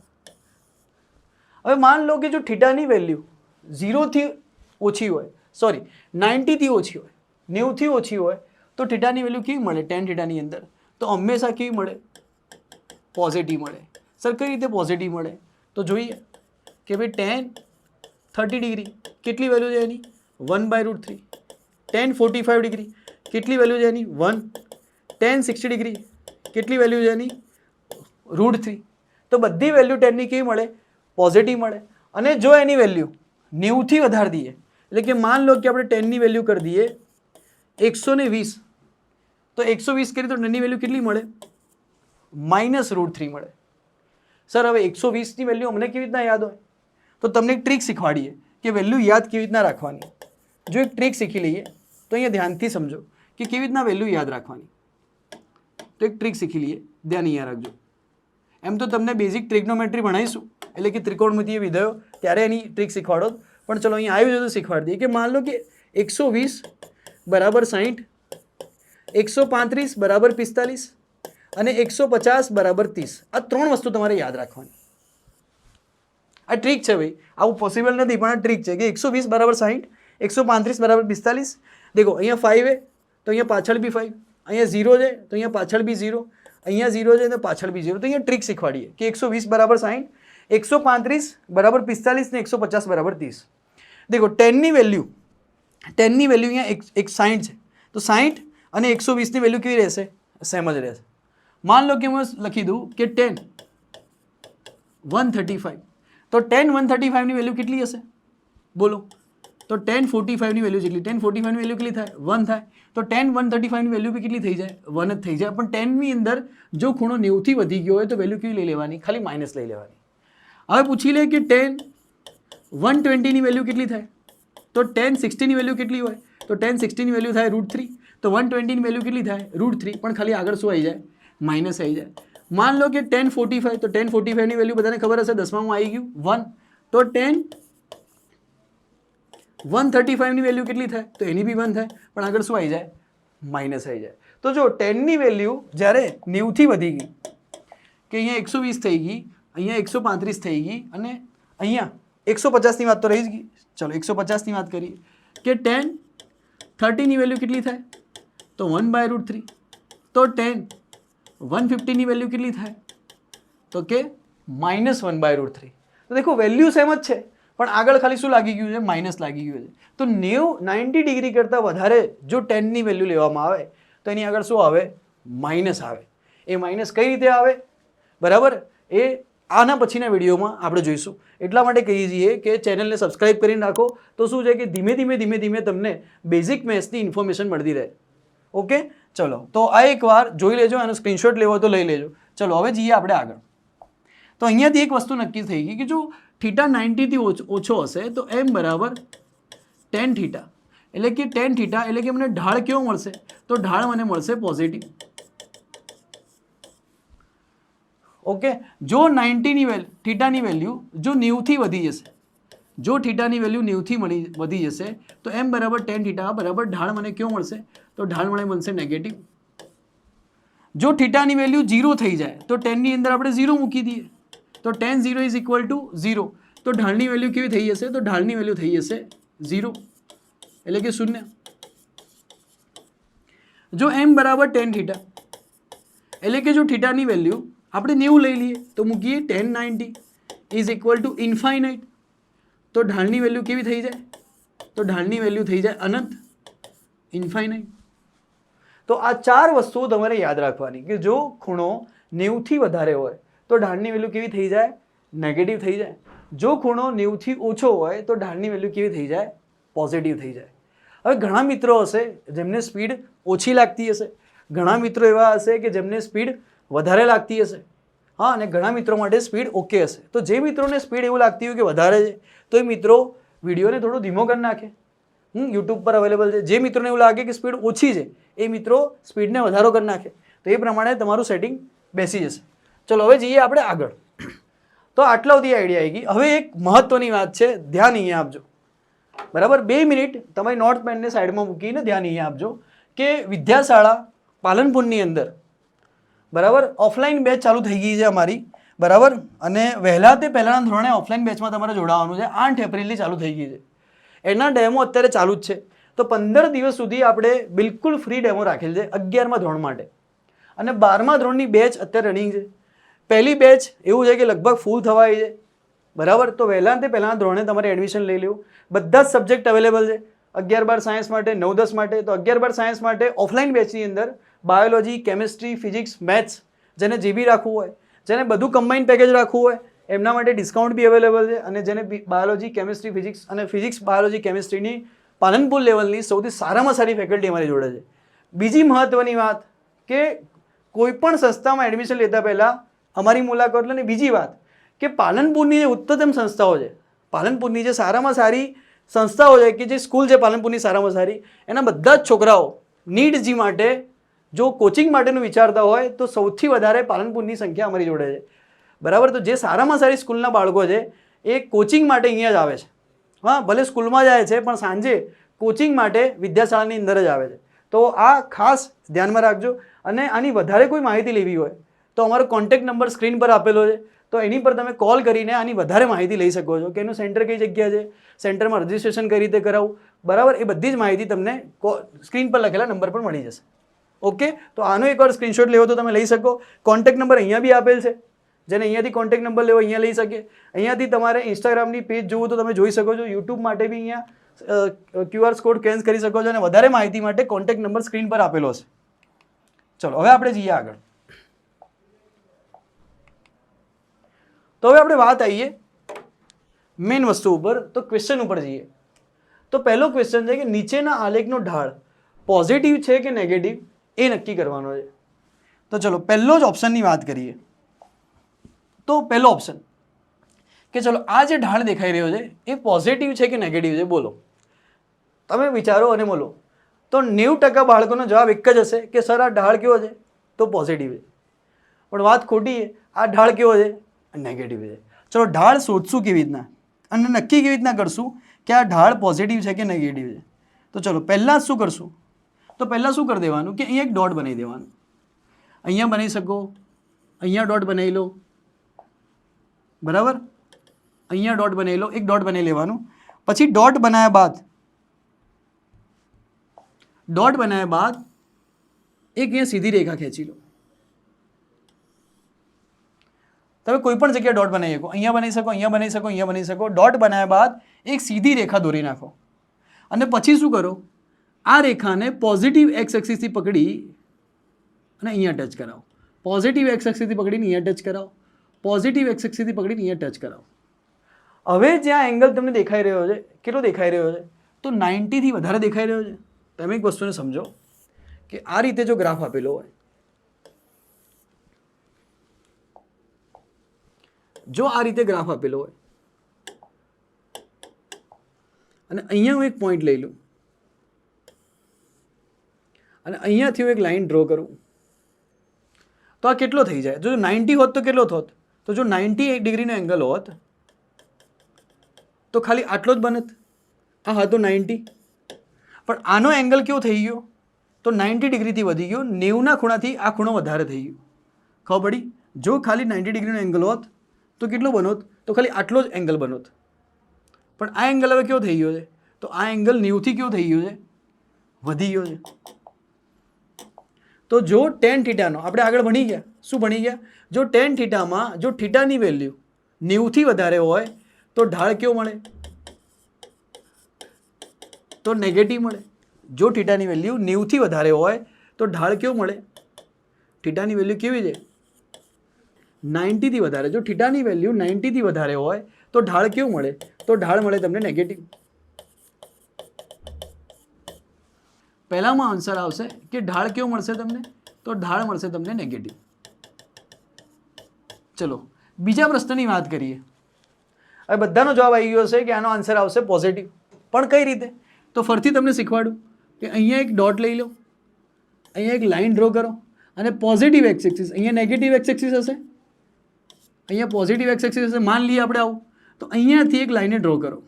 હવે માન લો કે જો થીટાની વેલ્યુ 0 થી ઓછી હોય, સોરી 90 થી ઓછી હોય, 90 થી ઓછી હોય તો થીટાની વેલ્યુ કેવી મળે? tan થીટાની અંદર તો હંમેશા કેવી મળે? પોઝિટિવ મળે. સર કઈ રીતે પોઝિટિવ મળે? તો જોઈએ કે ભાઈ tan 30 ડિગ્રી કેટલી વેલ્યુ છે એની? 1/√3. tan 45 ડિગ્રી કેટલી વેલ્યુ છે એની? 1. tan 60 ડિગ્રી કેટલી વેલ્યુ છે એની? √3. તો બધી વેલ્યુ tan ની કેવી મળે? પોઝિટિવ મળે. અને જો એની વેલ્યુ 90 થી વધારી દઈએ, એટલે કે માન લો કે આપણે tan ની વેલ્યુ કરી દઈએ 120, તો 120 કરીએ તો tan ની વેલ્યુ કેટલી મળે? -√3 મળે. સર હવે 120 ની વેલ્યુ અમને કેવી રીતના યાદ હોય? તો તમને એક ટ્રીક શીખવાડીએ કે વેલ્યુ યાદ કેવી રીતના રાખવાની. જો એક ટ્રીક શીખી લઈએ તો અહીંયા ધ્યાનથી સમજો કે કેવી રીતના વેલ્યુ યાદ રાખવાની. તો એક ટ્રીક શીખી લઈએ, ધ્યાન અહીંયા રાખજો. એમ તો તમને બેઝિક ટ્રિગ્નોમેટ્રી ભણાવીશું, એટલે કે ત્રિકોણમિતીય વિધેયો, ત્યારે એની ટ્રીક શીખવાડો. પણ ચલો અહીંયા આવ્યું છે તો શીખવાડી દઈએ કે માન લો કે 120 બરાબર 60, 135 બરાબર 45 અને 150 બરાબર 30. આ 3 વસ્તુ તમારે યાદ રાખવાની. આ ટ્રીક છે ભાઈ, આવું પોસિબલ નથી પણ આ ટ્રીક છે કે 120 બરાબર 60, 135 બરાબર 45. દેખો અહીંયા 5 છે તો અહીંયા પાછળ બી 5, અહીંયા 0 છે તો અહીંયા પાછળ બી 0, અહીંયા 0 છે તો પાછળ બી 0. તો અહીંયા ટ્રીક શીખવાડીએ કે 120 બરાબર 60, 135 બરાબર 45 ને 150 બરાબર 30. દેખો tan ની વેલ્યુ અહીંયા એક 60 છે તો 60 અને 120 ની વેલ્યુ કેવી રહેશે? સેમ જ રહેશે. માન લો કે હું લખી દઉં કે tan 135, તો tan 135 ની વેલ્યુ કેટલી હશે? બોલો. તો tan 45 ની વેલ્યુ કેટલી? tan 45 ની વેલ્યુ કેટલી થાય? 1 થાય. તો tan 135 ની વેલ્યુ બી કેટલી થઈ જાય? 1 જ થઈ જાય. પણ tan ની અંદર જો ખૂણો 90 થી વધી ગયો હોય તો વેલ્યુ કેવી લઈ લેવાની? ખાલી માઇનસ લઈ લેવાની. હવે પૂછી લે કે tan 120 ની વેલ્યુ કેટલી થાય? તો tan 60 ની વેલ્યુ કેટલી હોય? તો tan 60 ની વેલ્યુ થાય √3. તો 120 ની વેલ્યુ કેટલી થાય? √3. પણ ખાલી આગળ શું આવી જાય? માઇનસ આવી જાય. માન લો કે tan 45, તો tan 45 ની વેલ્યુ બધાને ખબર હશે, 10માં આવી ગયું 1. તો tan 135 ની વેલ્યુ કેટલી થાય? તો એની બી 1 થાય, પણ આગળ શું આવી જાય? માઇનસ આવી જાય. તો જો tan ની વેલ્યુ જ્યારે 90 થી વધી ગઈ, કે અહીંયા 120 થઈ ગઈ, અહીંયા 135 થઈ ગઈ અને અહીંયા 150 ની વાત તો રહી જ ગઈ. ચલો 150 ની વાત કરીએ કે tan 30 ની વેલ્યુ કેટલી થાય? તો 1/√3. તો tan 150 ની વેલ્યુ કેટલી થાય? તો કે -1/√3. તો દેખો વેલ્યુ સેમ જ છે પણ આગળ ખાલી શું લાગી ગયું છે? માઇનસ લાગી ગયું છે. તો 90 ડિગ્રી કરતાં વધારે જો tan ની વેલ્યુ લેવામાં આવે તો એની આગળ શું આવે? માઇનસ આવે. એ માઇનસ કઈ રીતે આવે? બરાબર, એ આના પછીના વિડીયોમાં આપણે જોઈશું. એટલા માટે કહીએ છીએ કે ચેનલને સબસ્ક્રાઇબ કરીને રાખો તો શું છે કે ધીમે ધીમે તમને બેઝિક મેથ્સની ઇન્ફોર્મેશન મળતી રહે. ઓકે, ચલો તો આ એકવાર જોઈ લેજો, આનો સ્ક્રીનશોટ લેવો તો લઈ લેજો. ચલો હવે જઈએ આપણે આગળ. તો અહીંયાથી એક વસ્તુ નક્કી થઈ ગઈ કે જો થીટા 90 થી ઓછો હશે તો m બરાબર tan થીટા, એટલે કે tan થીટા એટલે કે મને ઢાળ કેવો મળશે? તો ઢાળ મને મળશે પોઝિટિવ. ઓકે, જો 90 ની વેલ્યુ, થીટાની વેલ્યુ જો 90 થી વધી જશે, જો થીટાની વેલ્યુ 90 થી વધી જશે તો m બરાબર tan થીટા બરાબર ઢાળ મને કેવો મળશે? તો ઢાળ મને બનશે નેગેટિવ. જો થીટાની વેલ્યુ 0 થઈ જાય તો tan ની અંદર આપણે 0 મૂકી દઈએ, તો tan 0 ઇઝ ઇક્વલ ટુ 0. તો ઢાળની વેલ્યુ કેવી થઈ જશે? તો ઢાળની વેલ્યુ થઈ જશે 0, એટલે કે 0. જો m બરાબર tan થીટા, એટલે કે જો થીટાની વેલ્યુ આપણે 90 લઈ લઈએ તો મૂકીએ tan 90 is equal two infinite. તો ઢાળની વેલ્યુ કેવી થઈ જાય? તો ઢાળની વેલ્યુ થઈ જાય અનંત, ઇન્ફાઇનાઇટ. તો આ 4 વસ્તુઓ તમારે યાદ રાખવાની કે જો ખૂણો 90 થી વધારે હોય તો ઢાળની વેલ્યુ કેવી થઈ જાય? નેગેટિવ થઈ જાય. જો ખૂણો 90 થી ઓછો હોય તો ઢાળની વેલ્યુ કેવી થઈ જાય? પોઝિટિવ થઈ જાય. હવે ઘણા મિત્રો હશે જેમને સ્પીડ ઓછી લાગતી હશે, ઘણા મિત્રો એવા હશે કે જેમને સ્પીડ વધારે લાગતી હશે. હા, અને ઘણા મિત્રો માટે સ્પીડ ઓકે હશે. તો જે મિત્રોને સ્પીડ એવું લાગતી હોય કે વધારે છે તો એ મિત્રો વિડીયોને થોડો ધીમો કરી નાખે. યુટ્યુબ પર અવેલેબલ છે. જે મિત્રોને એવું લાગે કે સ્પીડ ઓછી છે એ મિત્રો સ્પીડને વધારો કરી નાખે. તો એ પ્રમાણે તમારું સેટિંગ બેસી જશે. ચલો હવે જઈએ આપણે આગળ. તો આટલા સુધી આઈડિયા આવી ગઈ. હવે એક મહત્વની વાત છે, ધ્યાન અહીંયા આપજો. બરાબર, 2 મિનિટ તમારી નોટ પેનને સાઈડમાં મૂકીને ધ્યાન અહીંયા આપજો કે વિદ્યાશાળા પાલનપુરની અંદર બરાબર ઓફલાઈન બેચ ચાલુ થઈ ગઈ છે અમારી. બરાબર, અને વહેલા તે પહેલાંના ધોરણે ઓફલાઈન બેચમાં તમારે જોડાવાનું છે. 8 એપ્રિલથી ચાલુ થઈ ગઈ છે. એના ડેમો અત્યારે ચાલુ જ છે. તો 15 દિવસ સુધી આપણે બિલકુલ ફ્રી ડેમો રાખેલ છે 11મા ધોરણ માટે. અને 12મા ધોરણની બેચ અત્યારે રનિંગ છે. પહેલી બેચ એવું છે કે લગભગ ફૂલ થવા આવી છે. બરાબર, તો વહેલા તે પહેલાંના ધોરણે તમારે એડમિશન લઈ લેવું. બધા જ સબ્જેક્ટ અવેલેબલ છે 11-12 સાયન્સ માટે, 9-10 માટે. તો 11-12 સાયન્સ માટે ઓફલાઈન બેચની અંદર બાયોલોજી, કેમિસ્ટ્રી, ફિઝિક્સ, મેથ્સ જેને જે બી રાખવું હોય, જેને બધું કમ્બાઇન્ડ પેકેજ રાખવું હોય એમના માટે ડિસ્કાઉન્ટ બી અવેલેબલ છે. અને જેને બાયોલોજી, કેમિસ્ટ્રી, ફિઝિક્સ અને ફિઝિક્સ, બાયોલોજી, કેમિસ્ટ્રીની પાલનપુર લેવલની સૌથી સારામાં સારી ફેકલ્ટી અમારી જોડે છે. બીજી મહત્વની વાત કે કોઈ પણ સંસ્થામાં એડમિશન લેતા પહેલાં અમારી મુલાકાત લો. અને બીજી વાત કે પાલનપુરની જે ઉચ્ચતમ સંસ્થાઓ છે, પાલનપુરની જે સારામાં સારી સંસ્થાઓ છે કે જે સ્કૂલ છે પાલનપુરની સારામાં સારી, એના બધા જ છોકરાઓ નીટ જી માટે જો કોચિંગ માટેનું વિચારતા હોય તો સૌથી વધારે પાલનપુરની સંખ્યા અમારી જોડે છે. બરાબર, તો જે સારામાં સારી સ્કૂલના બાળકો છે એ કોચિંગ માટે અહીંયા જ આવે છે. હા, ભલે સ્કૂલમાં જાય છે પણ સાંજે કોચિંગ માટે વિદ્યાશાળાની અંદર જ આવે છે. તો આ ખાસ ધ્યાનમાં રાખજો. અને આની વધારે કોઈ માહિતી લેવી હોય તો અમારો કોન્ટેક્ટ નંબર સ્ક્રીન પર આપેલો છે. તો એની પર તમે કોલ કરીને આની વધારે માહિતી લઈ શકો છો કે એનું સેન્ટર કઈ જગ્યા છે, સેન્ટરમાં રજિસ્ટ્રેશન કઈ રીતે કરાવવું. બરાબર, એ બધી જ માહિતી તમને સ્ક્રીન પર લખેલા નંબર પર મળી જશે. ઓકે, તો આનો એકવાર સ્ક્રીનશોટ લેવો તો તમે લઈ શકો. કોન્ટેક્ટ નંબર અહીંયા બી આપેલ છે. જેને અહીંયાથી કોન્ટેક્ટ નંબર લેવો અહીંયા લઈ શકે. અહીંયાથી તમારે ઇન્સ્ટાગ્રામની પેજ જોવું તો તમે જોઈ શકો છો. યુટ્યુબ માટે બી અહીંયા QR કોડ સ્કેન કરી શકો છો. અને વધારે માહિતી માટે કોન્ટેક્ટ નંબર સ્ક્રીન પર આપેલો છે. ચલો હવે આપણે જઈએ આગળ. તો હવે આપણે વાત આવીએ મેઇન વસ્તુ ઉપર, તો ક્વેશ્ચન ઉપર જઈએ. તો પહેલો ક્વેશ્ચન છે કે નીચેના આલેખનો ઢાળ પોઝિટિવ છે કે નેગેટિવ એ નક્કી કરવાનો છે. તો ચલો પહેલો જ ઓપ્શનની વાત કરીએ. તો પહેલો ઓપ્શન કે ચલો આ જે ઢાળ દેખાઈ રહ્યો છે એ પોઝિટિવ છે કે નેગેટિવ છે, બોલો. તમે વિચારો અને બોલો. તો 90% બાળકોનો જવાબ એક જ હશે કે સર આ ઢાળ કેવો છે, તો પોઝિટિવ છે. પણ વાત ખોટી છે, આ ઢાળ કેવો છે, નેગેટિવ છે. ચલો ઢાળ શોધશું કેવી રીતના અને નક્કી કેવી રીતના કરશું કે આ ઢાળ પોઝિટિવ છે કે નેગેટિવ છે. તો ચલો પહેલાં શું કરશું, તો પહેલાં શું કરી દેવાનું કે અહીંયા એક ડોટ બનાવી દેવાનું. અહીંયા બનાવી શકો, અહીંયા ડોટ બનાવી લો. બરાબર, અહીંયા ડોટ બનાવી લો, એક ડોટ બનાવી લેવાનું. પછી ડોટ બનાવ્યા બાદ એક અહીંયા સીધી રેખા ખેંચી લો. તમે કોઈ પણ જગ્યાએ ડોટ બનાવી શકો, અહીંયા બનાવી શકો, અહીંયા બનાવી શકો, અહીંયા બનાવી શકો. ડોટ બનાવ્યા બાદ એક સીધી રેખા દોરી નાખો. અને પછી શું કરો, આ રેખાને પોઝિટિવ એક્સ એક્સિસથી પકડી અને અહીંયા ટચ કરાવો. પોઝિટિવ એક્સ એક્સિસથી પકડીને અહીંયા ટચ કરાવો. પોઝિટિવ એક્સ એક્સિસથી પકડીને અહીંયા ટચ કરાવો. હવે જ્યાં એંગલ તમને દેખાઈ રહ્યો છે, કેટલો દેખાઈ રહ્યો છે, તો 90 થી વધારે દેખાઈ રહ્યો છે. તમે એક વસ્તુને સમજો કે આ રીતે જો ગ્રાફ આપેલો હોય, જો આ રીતે ગ્રાફ આપેલો હોય અને અહીંયા હું એક પોઈન્ટ લઈ લઉં અને અહીંયાથી હું એક લાઈન ડ્રો કરું, તો આ કેટલો થઈ જાય? જો 90 હોત તો કેટલો થોત? તો જો 90 ડિગ્રીનો એંગલ હોત તો ખાલી આટલો જ બનત. આ હતો 90, પણ આનો એંગલ કેવો થઈ ગયો? તો 90 ડિગ્રીથી વધી ગયો. 90ના ખૂણાથી આ ખૂણો વધારે થઈ ગયો. ખબર પડી? જો ખાલી 90 ડિગ્રીનો એંગલ હોત તો કેટલો બનોત? તો ખાલી આટલો જ એંગલ બનોત. પણ આ એંગલ હવે કેવો થઈ ગયો છે? તો આ એંગલ 90થી કેવો થઈ ગયો છે? વધી ગયો છે. તો જો tan થીટાનો આપણે આગળ ભણી ગયા, શું ભણી ગયા? જો tan થીટામાં જો થીટાની વેલ્યુ 90થી વધારે હોય તો ઢાળ કેવો મળે? તો નેગેટિવ મળે. જો થીટાની વેલ્યુ 90થી વધારે હોય તો ઢાળ કેવો મળે? થીટાની વેલ્યુ કેવી છે? 90 થી વધારે. જો થીટાની વેલ્યુ 90 થી વધારે હોય તો ઢાળ કેવું મળે? તો ઢાળ મળે તમને નેગેટિવ. પહેલામાં આન્સર આવશે કે ઢાળ કેવું મળશે તમને? તો ઢાળ મળશે તમને નેગેટિવ. ચલો બીજા પ્રશ્નની વાત કરીએ. હવે બધાનો જવાબ આવી ગયો છે કે આનો આન્સર આવશે પોઝિટિવ. પણ કઈ રીતે? તો ફરીથી તમને શીખવાડું કે અહીંયા એક ડોટ લઈ લો, અહીંયા એક લાઇન ડ્રો કરો અને પોઝિટિવ એક્સ એક્સિસ, અહીંયા નેગેટિવ એક્સ એક્સિસ હશે, અહીંયા પોઝિટિવ એક્સ એક્સિસ હશે. માન લઈએ આપણે આવું, તો અહીંયાથી એક લાઈને ડ્રો કરો.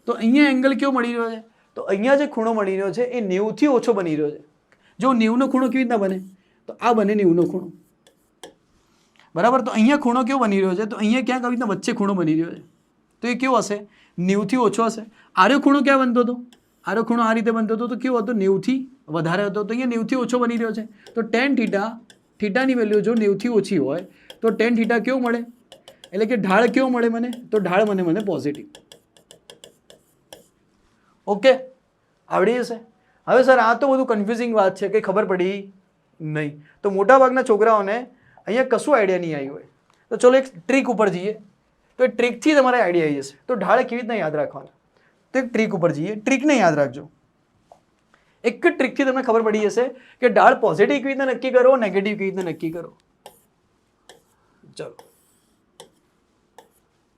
તો અહીંયા એંગલ કેવો મળી રહ્યો છે? તો અહીંયા જે ખૂણો મળી રહ્યો છે એ 90થી ઓછો બની રહ્યો છે. જો 90નો ખૂણો કેવી રીતના બને? તો આ બને 90નો ખૂણો, બરાબર. તો અહીંયા ખૂણો કેવો બની રહ્યો છે? તો અહીંયા ક્યાંક આવી રીતના વચ્ચે ખૂણો બની રહ્યો છે. તો એ કેવો હશે? 90થી ઓછો હશે. આર્યો ખૂણો ક્યાં બનતો હતો? આર્યો ખૂણો આ રીતે બનતો હતો, તો કેવો હતો? 90થી વધારે હતો. તો અહીંયા 90થી ઓછો બની રહ્યો છે. તો ટેન થીટા, થીટાની વેલ્યુ જો 90થી ઓછી હોય તો ટેન થીટા કેવો મળે? એટલે કે ઢાળ કેવો મળે મને? તો ઢાળ મને પોઝિટિવ. ઓકે, આવડી જશે. હવે સર આ તો બધું કન્ફ્યુઝિંગ વાત છે કે ખબર પડી નહીં. તો મોટાભાગના છોકરાઓને અહીંયા કશું આઈડિયા નહીં આવ્યું હોય. તો ચલો એક ટ્રીક ઉપર જઈએ. તો એ ટ્રીકથી તમારે આઈડિયા આવી જશે. તો ઢાળ કેવી રીતના યાદ રાખવાના? તો એક ટ્રીક ઉપર જઈએ. ટ્રીકને યાદ રાખજો. એક જ ટ્રીકથી તમને ખબર પડી જશે કે ઢાળ પોઝિટિવ કેવી રીતના નક્કી કરો, નેગેટિવ કેવી રીતના નક્કી કરો. ચલો,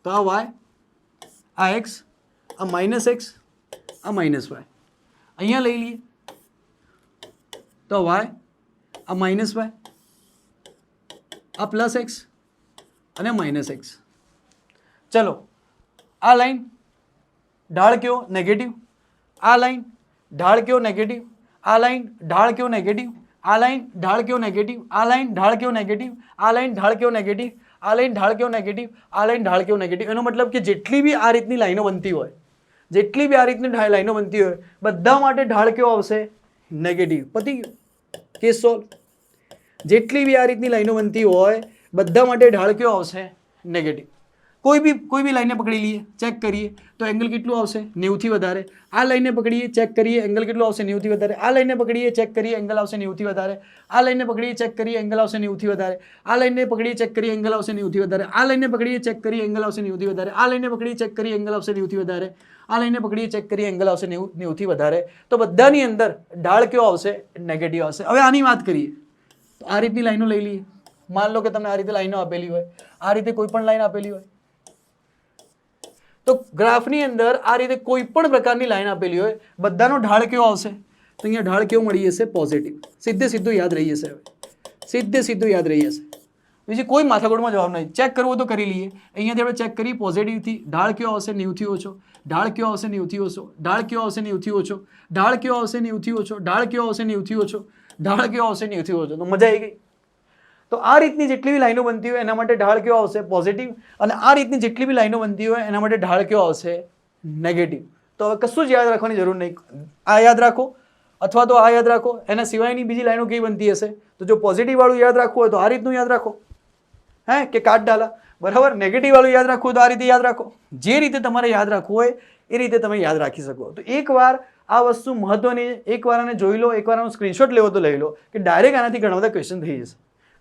તો આ વાય, આ એક્સ, આ માઇનસ એક્સ, આ માઇનસ વાય અહીંયા લઈ લઈએ. તો વાય, આ માઇનસ વાય, આ પ્લસ એક્સ અને માઇનસ એક્સ. ચલો, આ લાઈન ઢાળ કયો? નેગેટિવ. આ લાઈન ઢાળ કયો? નેગેટિવ. આ લાઈન ઢાળ કયો? નેગેટિવ. આ લાઈન ઢાળ કયો? નેગેટિવ. આ લાઈન ઢાળ કયો? નેગેટિવ. આ લાઈન ઢાળ કયો? નેગેટિવ. આ લાઈન ઢાળ કયો? નેગેટિવ. આ લાઈન ઢાળ કયો? નેગેટિવ. એનો મતલબ કે જેટલી બી આ રીતની લાઈનો બનતી હોય, જેટલી બી આ રીતની લાઈનો બનતી હોય, બધા માટે ઢાળ કયો આવશે? નેગેટિવ. પતી ગયું, કેસ સોલ્વ. જેટલી બી આ રીતની લાઈનો બનતી હોય બધા માટે ઢાળ કયો આવશે? નેગેટિવ. કોઈ બી લાઈને પકડી લઈએ, ચેક કરીએ તો એંગલ કેટલું આવશે? 90થી વધારે. આ લાઈને પકડીએ, ચેક કરીએ, એંગલ કેટલું આવશે? 90થી વધારે. આ લાઈને પકડીએ, ચેક કરીએ, એંગલ આવશે 90થી વધારે. આ લાઈને પકડીએ, ચેક કરીએ, એંગલ આવશે 90થી વધારે. આ લાઈને પકડીએ, ચેક કરીએ, એંગલ આવશે 90થી વધારે. આ લાઈને પકડીએ, ચેક કરીએ, એંગલ આવશે 90થી વધારે. આ લાઈને પકડીએ, ચેક કરીએ, એંગલ આવશે 90થી વધારે. આ લાઈને પકડીએ, ચેક કરીએ, એંગલ આવશે 90થી વધારે. તો બધાની અંદર ઢાળ કયો આવશે? નેગેટિવ આવશે. હવે આની વાત કરીએ તો આ રીતની લાઈનો લઈ લઈએ. માન લો કે તમને આ રીતે લાઈનો આપેલી હોય, આ રીતે કોઈ પણ લાઈન આપેલી હોય. તો ગ્રાફની અંદર આ રીતે કોઈ પણ પ્રકારની લાઈન આપેલી હોય, બધાનો ઢાળ કેવો આવશે? તો અહીંયા ઢાળ કેવો મળી જશે? પોઝિટિવ. સીધું યાદ રહી જશે. હવે સીધું યાદ રહી જશે. બીજી કોઈ માથાકૂટમાં જવાબ નહીં. ચેક કરવો તો કરી લઈએ. અહીંયાથી આપણે ચેક કરીએ પોઝિટિવથી. ઢાળ કયો આવશે? 90થી ઓછો. ઢાળ કયો આવશે? 90થી ઓછો. ઢાળ કયો આવશે? 90થી ઓછો. ઢાળ કયો આવશે? 90થી ઓછો. ઢાળ કયો આવશે? 90થી ઓછો. ઢાળ કયો આવશે? 90થી ઓછો. તો મજા આવી ગઈ. તો આ રીતની જેટલી બી લાઈનો બનતી હોય એના માટે ઢાળ કયો આવશે? પોઝિટિવ. અને આ રીતની જેટલી બી લાઈનો બનતી હોય એના માટે ઢાળ કયો આવશે? નેગેટિવ. તો હવે કશું જ યાદ રાખવાની જરૂર નહીં. આ યાદ રાખો અથવા તો આ યાદ રાખો. એના સિવાયની બીજી લાઈનો કેવી બનતી હશે? તો જો પોઝિટિવ વાળું યાદ રાખવું હોય તો આ રીતનું યાદ રાખો, હે કે કાટ ડાલા, બરાબર. નેગેટિવ વાળું યાદ રાખવું હોય તો આ રીતે યાદ રાખો. જે રીતે તમારે યાદ રાખવું હોય એ રીતે તમે યાદ રાખી શકો. તો એકવાર આ વસ્તુ મહત્વની, એકવાર આને જોઈ લો, એકવાર આનો સ્ક્રીનશોટ લેવો તો લઈ લો કે ડાયરેક્ટ આનાથી ઘણા બધા ક્વેશ્ચન થઈ જશે.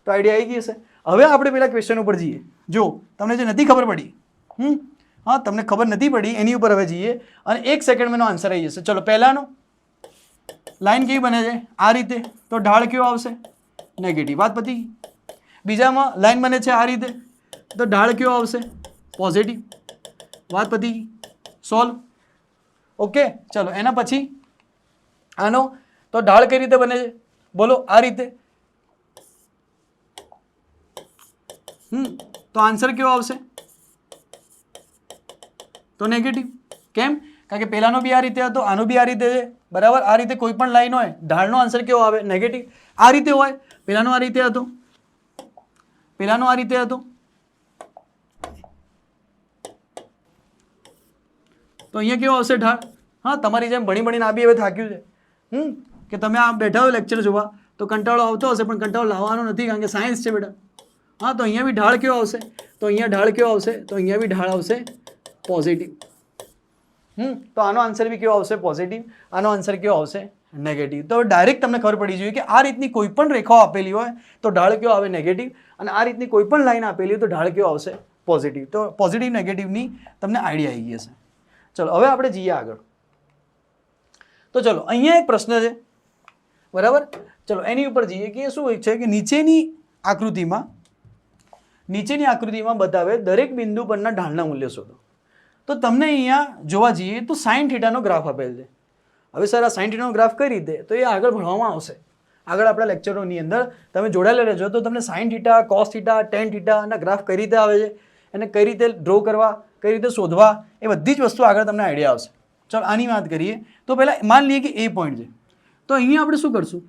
તો આઈડિયા આવી ગઈ હશે. હવે આપણે પેલા ક્વેશ્ચન ઉપર જઈએ. જો તમને જે નથી ખબર પડી, હા તમને ખબર નથી પડી એની ઉપર હવે જઈએ અને 1 સેકન્ડમાં એનો આન્સર આવી જશે. ચલો, પહેલાનો લાઈન કેવી બને છે? આ રીતે. તો ઢાળ કેવો આવશે? નેગેટિવ. વાત પતી. બીજામાં લાઈન બને છે આ રીતે. તો ઢાળ કેવો આવશે? પોઝિટિવ. વાત પતી. સોલ્વ. ઓકે, ચલો એના પછી આનો તો ઢાળ કઈ રીતે બને છે? બોલો. આ રીતે. તો આન્સર કેવો આવશે? તો નેગેટિવ. કેમ? કારણ કે પહેલાનો બી આ રીતે હતો, આનો બી આ રીતે છે, બરાબર. આ રીતે કોઈ પણ લાઈન હોય ઢાળનો આન્સર કેવો આવે? નેગેટિવ. આ રીતે હોય, પહેલાનો આ રીતે હતો, પહેલાનો આ રીતે હતો, તો અહીંયા કેવો આવશે? ઢાળ. હા, તમારી જેમ ભણીને આ બી હવે થાક્યું છે કે તમે આ બેઠા હોય લેક્ચર જોવા તો કંટાળો આવતો હશે, પણ કંટાળો લાવવાનો નથી કારણ કે સાયન્સ છે બેટા. હા, તો અહીંયા બી ઢાળ કેવો આવશે? તો અહીંયા ઢાળ કેવો આવશે? તો અહીંયા બી ઢાળ આવશે પોઝિટિવ. તો આનો આન્સર બી કેવો આવશે? પોઝિટિવ. આનો આન્સર કેવો આવશે? નેગેટિવ. તો ડાયરેક્ટ તમને ખબર પડી જોઈએ કે આ રીતની કોઈ પણ રેખાઓ આપેલી હોય તો ઢાળ કેવો આવે? નેગેટિવ. અને આ રીતની કોઈ પણ લાઈન આપેલી હોય તો ઢાળ કેવો આવશે? પોઝિટિવ. તો પોઝિટિવ નેગેટિવની તમને આઈડિયા આવી ગઈ હશે. ચલો હવે આપણે જઈએ આગળ. તો ચલો અહીંયા એક પ્રશ્ન છે, બરાબર. ચલો એની ઉપર જઈએ કે શું છે કે નીચેની આકૃતિમાં નીચેની આકૃતિમાં બતાવે દરેક બિંદુ પરના ઢાળના મૂલ્ય શોધો. તો તમને અહીંયા જોવા જઈએ તો સાઇન થીટાનો ગ્રાફ આપેલ છે. હવે સર આ સાઇન થીટાનો ગ્રાફ કઈ રીતે? તો એ આગળ ભણવામાં આવશે. આગળ આપણા લેક્ચરોની અંદર તમે જોડાયેલા રહેજો તો તમને sine theta, cos theta, tan થીટાના ગ્રાફ કઈ રીતે આવે છે અને કઈ રીતે ડ્રો કરવા, કઈ રીતે શોધવા, એ બધી જ વસ્તુ આગળ તમને આઈડિયા આવશે. ચાલો આની વાત કરીએ તો પહેલાં માન લઈએ કે એ પોઈન્ટ છે. તો અહીંયા આપણે શું કરશું?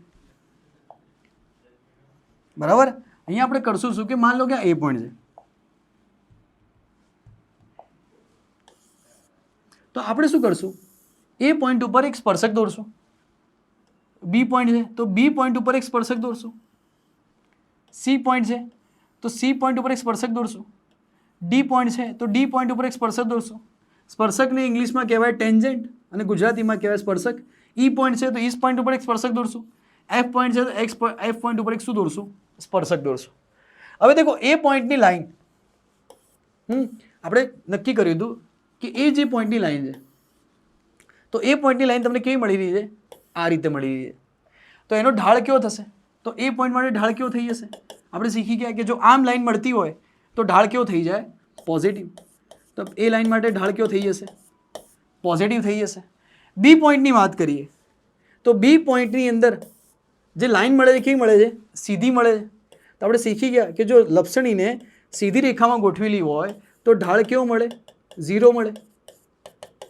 બરાબર, અહીંયા આપણે કરશું શું કે માન લો કે આ એ પોઈન્ટ છે. તો આપણે શું કરશું? એ પોઈન્ટ ઉપર એક સ્પર્શક દોરશું. બી પોઈન્ટ છે તો બી પોઈન્ટ ઉપર એક સ્પર્શક દોરશું. સી પોઈન્ટ છે તો સી પોઈન્ટ ઉપર એક સ્પર્શક દોરશું. ડી પોઈન્ટ છે તો ડી પોઈન્ટ ઉપર એક સ્પર્શક દોરશું. સ્પર્શકને ઇંગ્લિશમાં કહેવાય ટેન્જન્ટ અને ગુજરાતીમાં કહેવાય સ્પર્શક. ઈ પોઈન્ટ છે તો ઈ પોઈન્ટ ઉપર એક સ્પર્શક દોરશું. એફ પોઈન્ટ છે તો એફ પોઈન્ટ ઉપર એક શું દોરશું? સ્પર્શક દોરશું. હવે દેખો એ પોઈન્ટની લાઈન આપણે નક્કી કર્યું હતું કે એ જે પોઈન્ટની લાઈન છે તો એ પોઈન્ટની લાઈન તમને કેવી મળી રહી છે? આ રીતે મળી રહી છે. તો એનો ઢાળ કેવો થશે? તો એ પોઈન્ટ માટે ઢાળ કેવો થઈ જશે? આપણે શીખી ગયા કે જો આમ લાઈન મળતી હોય તો ઢાળ કેવો થઈ જાય? પોઝિટિવ. તો એ લાઈન માટે ઢાળ કેવો થઈ જશે? પોઝિટિવ થઈ જશે. બી પોઈન્ટની વાત કરીએ તો બી પોઈન્ટની અંદર જે લાઈન મળે છે કેવી મળે છે? સીધી મળે છે. તો આપણે શીખી ગયા કે જો લપસણીને સીધી રેખામાં ગોઠવેલી હોય તો ઢાળ કેવો મળે? 0 મળે.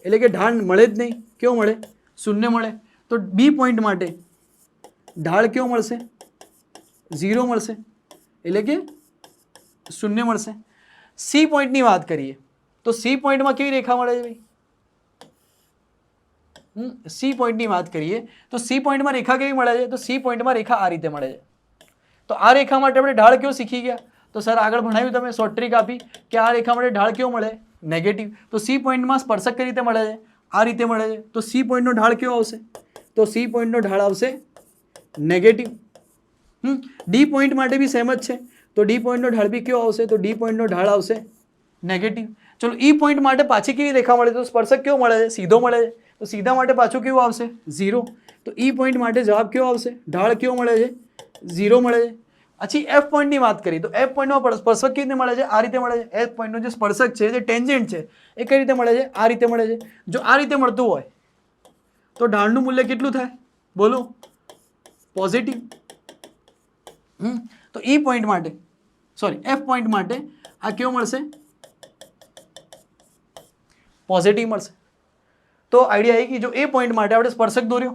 એટલે કે ઢાળ મળે જ નહીં. કેવો મળે? શૂન્ય મળે. તો બી પોઈન્ટ માટે ઢાળ કેવો મળશે? 0 મળશે. એટલે કે શૂન્ય મળશે. સી પોઈન્ટની વાત કરીએ તો સી પોઈન્ટમાં કેવી રેખા મળે છે ભાઈ? સી પોઈન્ટની વાત કરીએ તો સી પોઈન્ટમાં રેખા કેવી મળે છે? તો સી પોઈન્ટમાં રેખા આ રીતે મળે છે. તો આ રેખા માટે આપણે ઢાળ કેવો શીખી ગયા? તો સર આગળ ભણાવ્યું તમે શોર્ટ ટ્રીક આપી કે આ રેખા માટે ઢાળ કેવો મળે? નેગેટિવ. તો સી પોઈન્ટમાં સ્પર્શક કઈ રીતે મળે છે? આ રીતે મળે છે. તો સી પોઈન્ટનો ઢાળ કેવો આવશે? તો સી પોઈન્ટનો ઢાળ આવશે નેગેટિવ. ડી પોઈન્ટ માટે બી સેમ જ છે. તો ડી પોઈન્ટનો ઢાળ બી કેવો આવશે? તો ડી પોઈન્ટનો ઢાળ આવશે નેગેટિવ. ચલો ઈ પોઈન્ટ માટે પાછી કેવી રેખા મળે? તો સ્પર્શક કેવો મળે છે? સીધો મળે છે. તો સીધા માટે પાછું કેવું આવશે? 0. તો ઈ પોઈન્ટ માટે જવાબ કેવો આવશે? ઢાળ કેવો મળે છે? 0 મળે છે. પછી એફ પોઈન્ટની વાત કરીએ તો એફ પોઈન્ટમાં સ્પર્શક કેવી રીતે મળે છે? આ રીતે મળે છે. એફ પોઈન્ટનો જે સ્પર્શક છે, જે ટેન્જન્ટ છે, એ કઈ રીતે મળે છે? આ રીતે મળે છે. જો આ રીતે મળતું હોય તો ઢાળનું મૂલ્ય કેટલું થાય? બોલો. પોઝિટિવ. તો ઈ પોઈન્ટ માટે એફ પોઈન્ટ માટે આ કેવો મળશે? પોઝિટિવ મળશે. તો આઈડિયા આવી ગઈ. જો એ પોઈન્ટ માટે આપણે સ્પર્શક દોર્યો,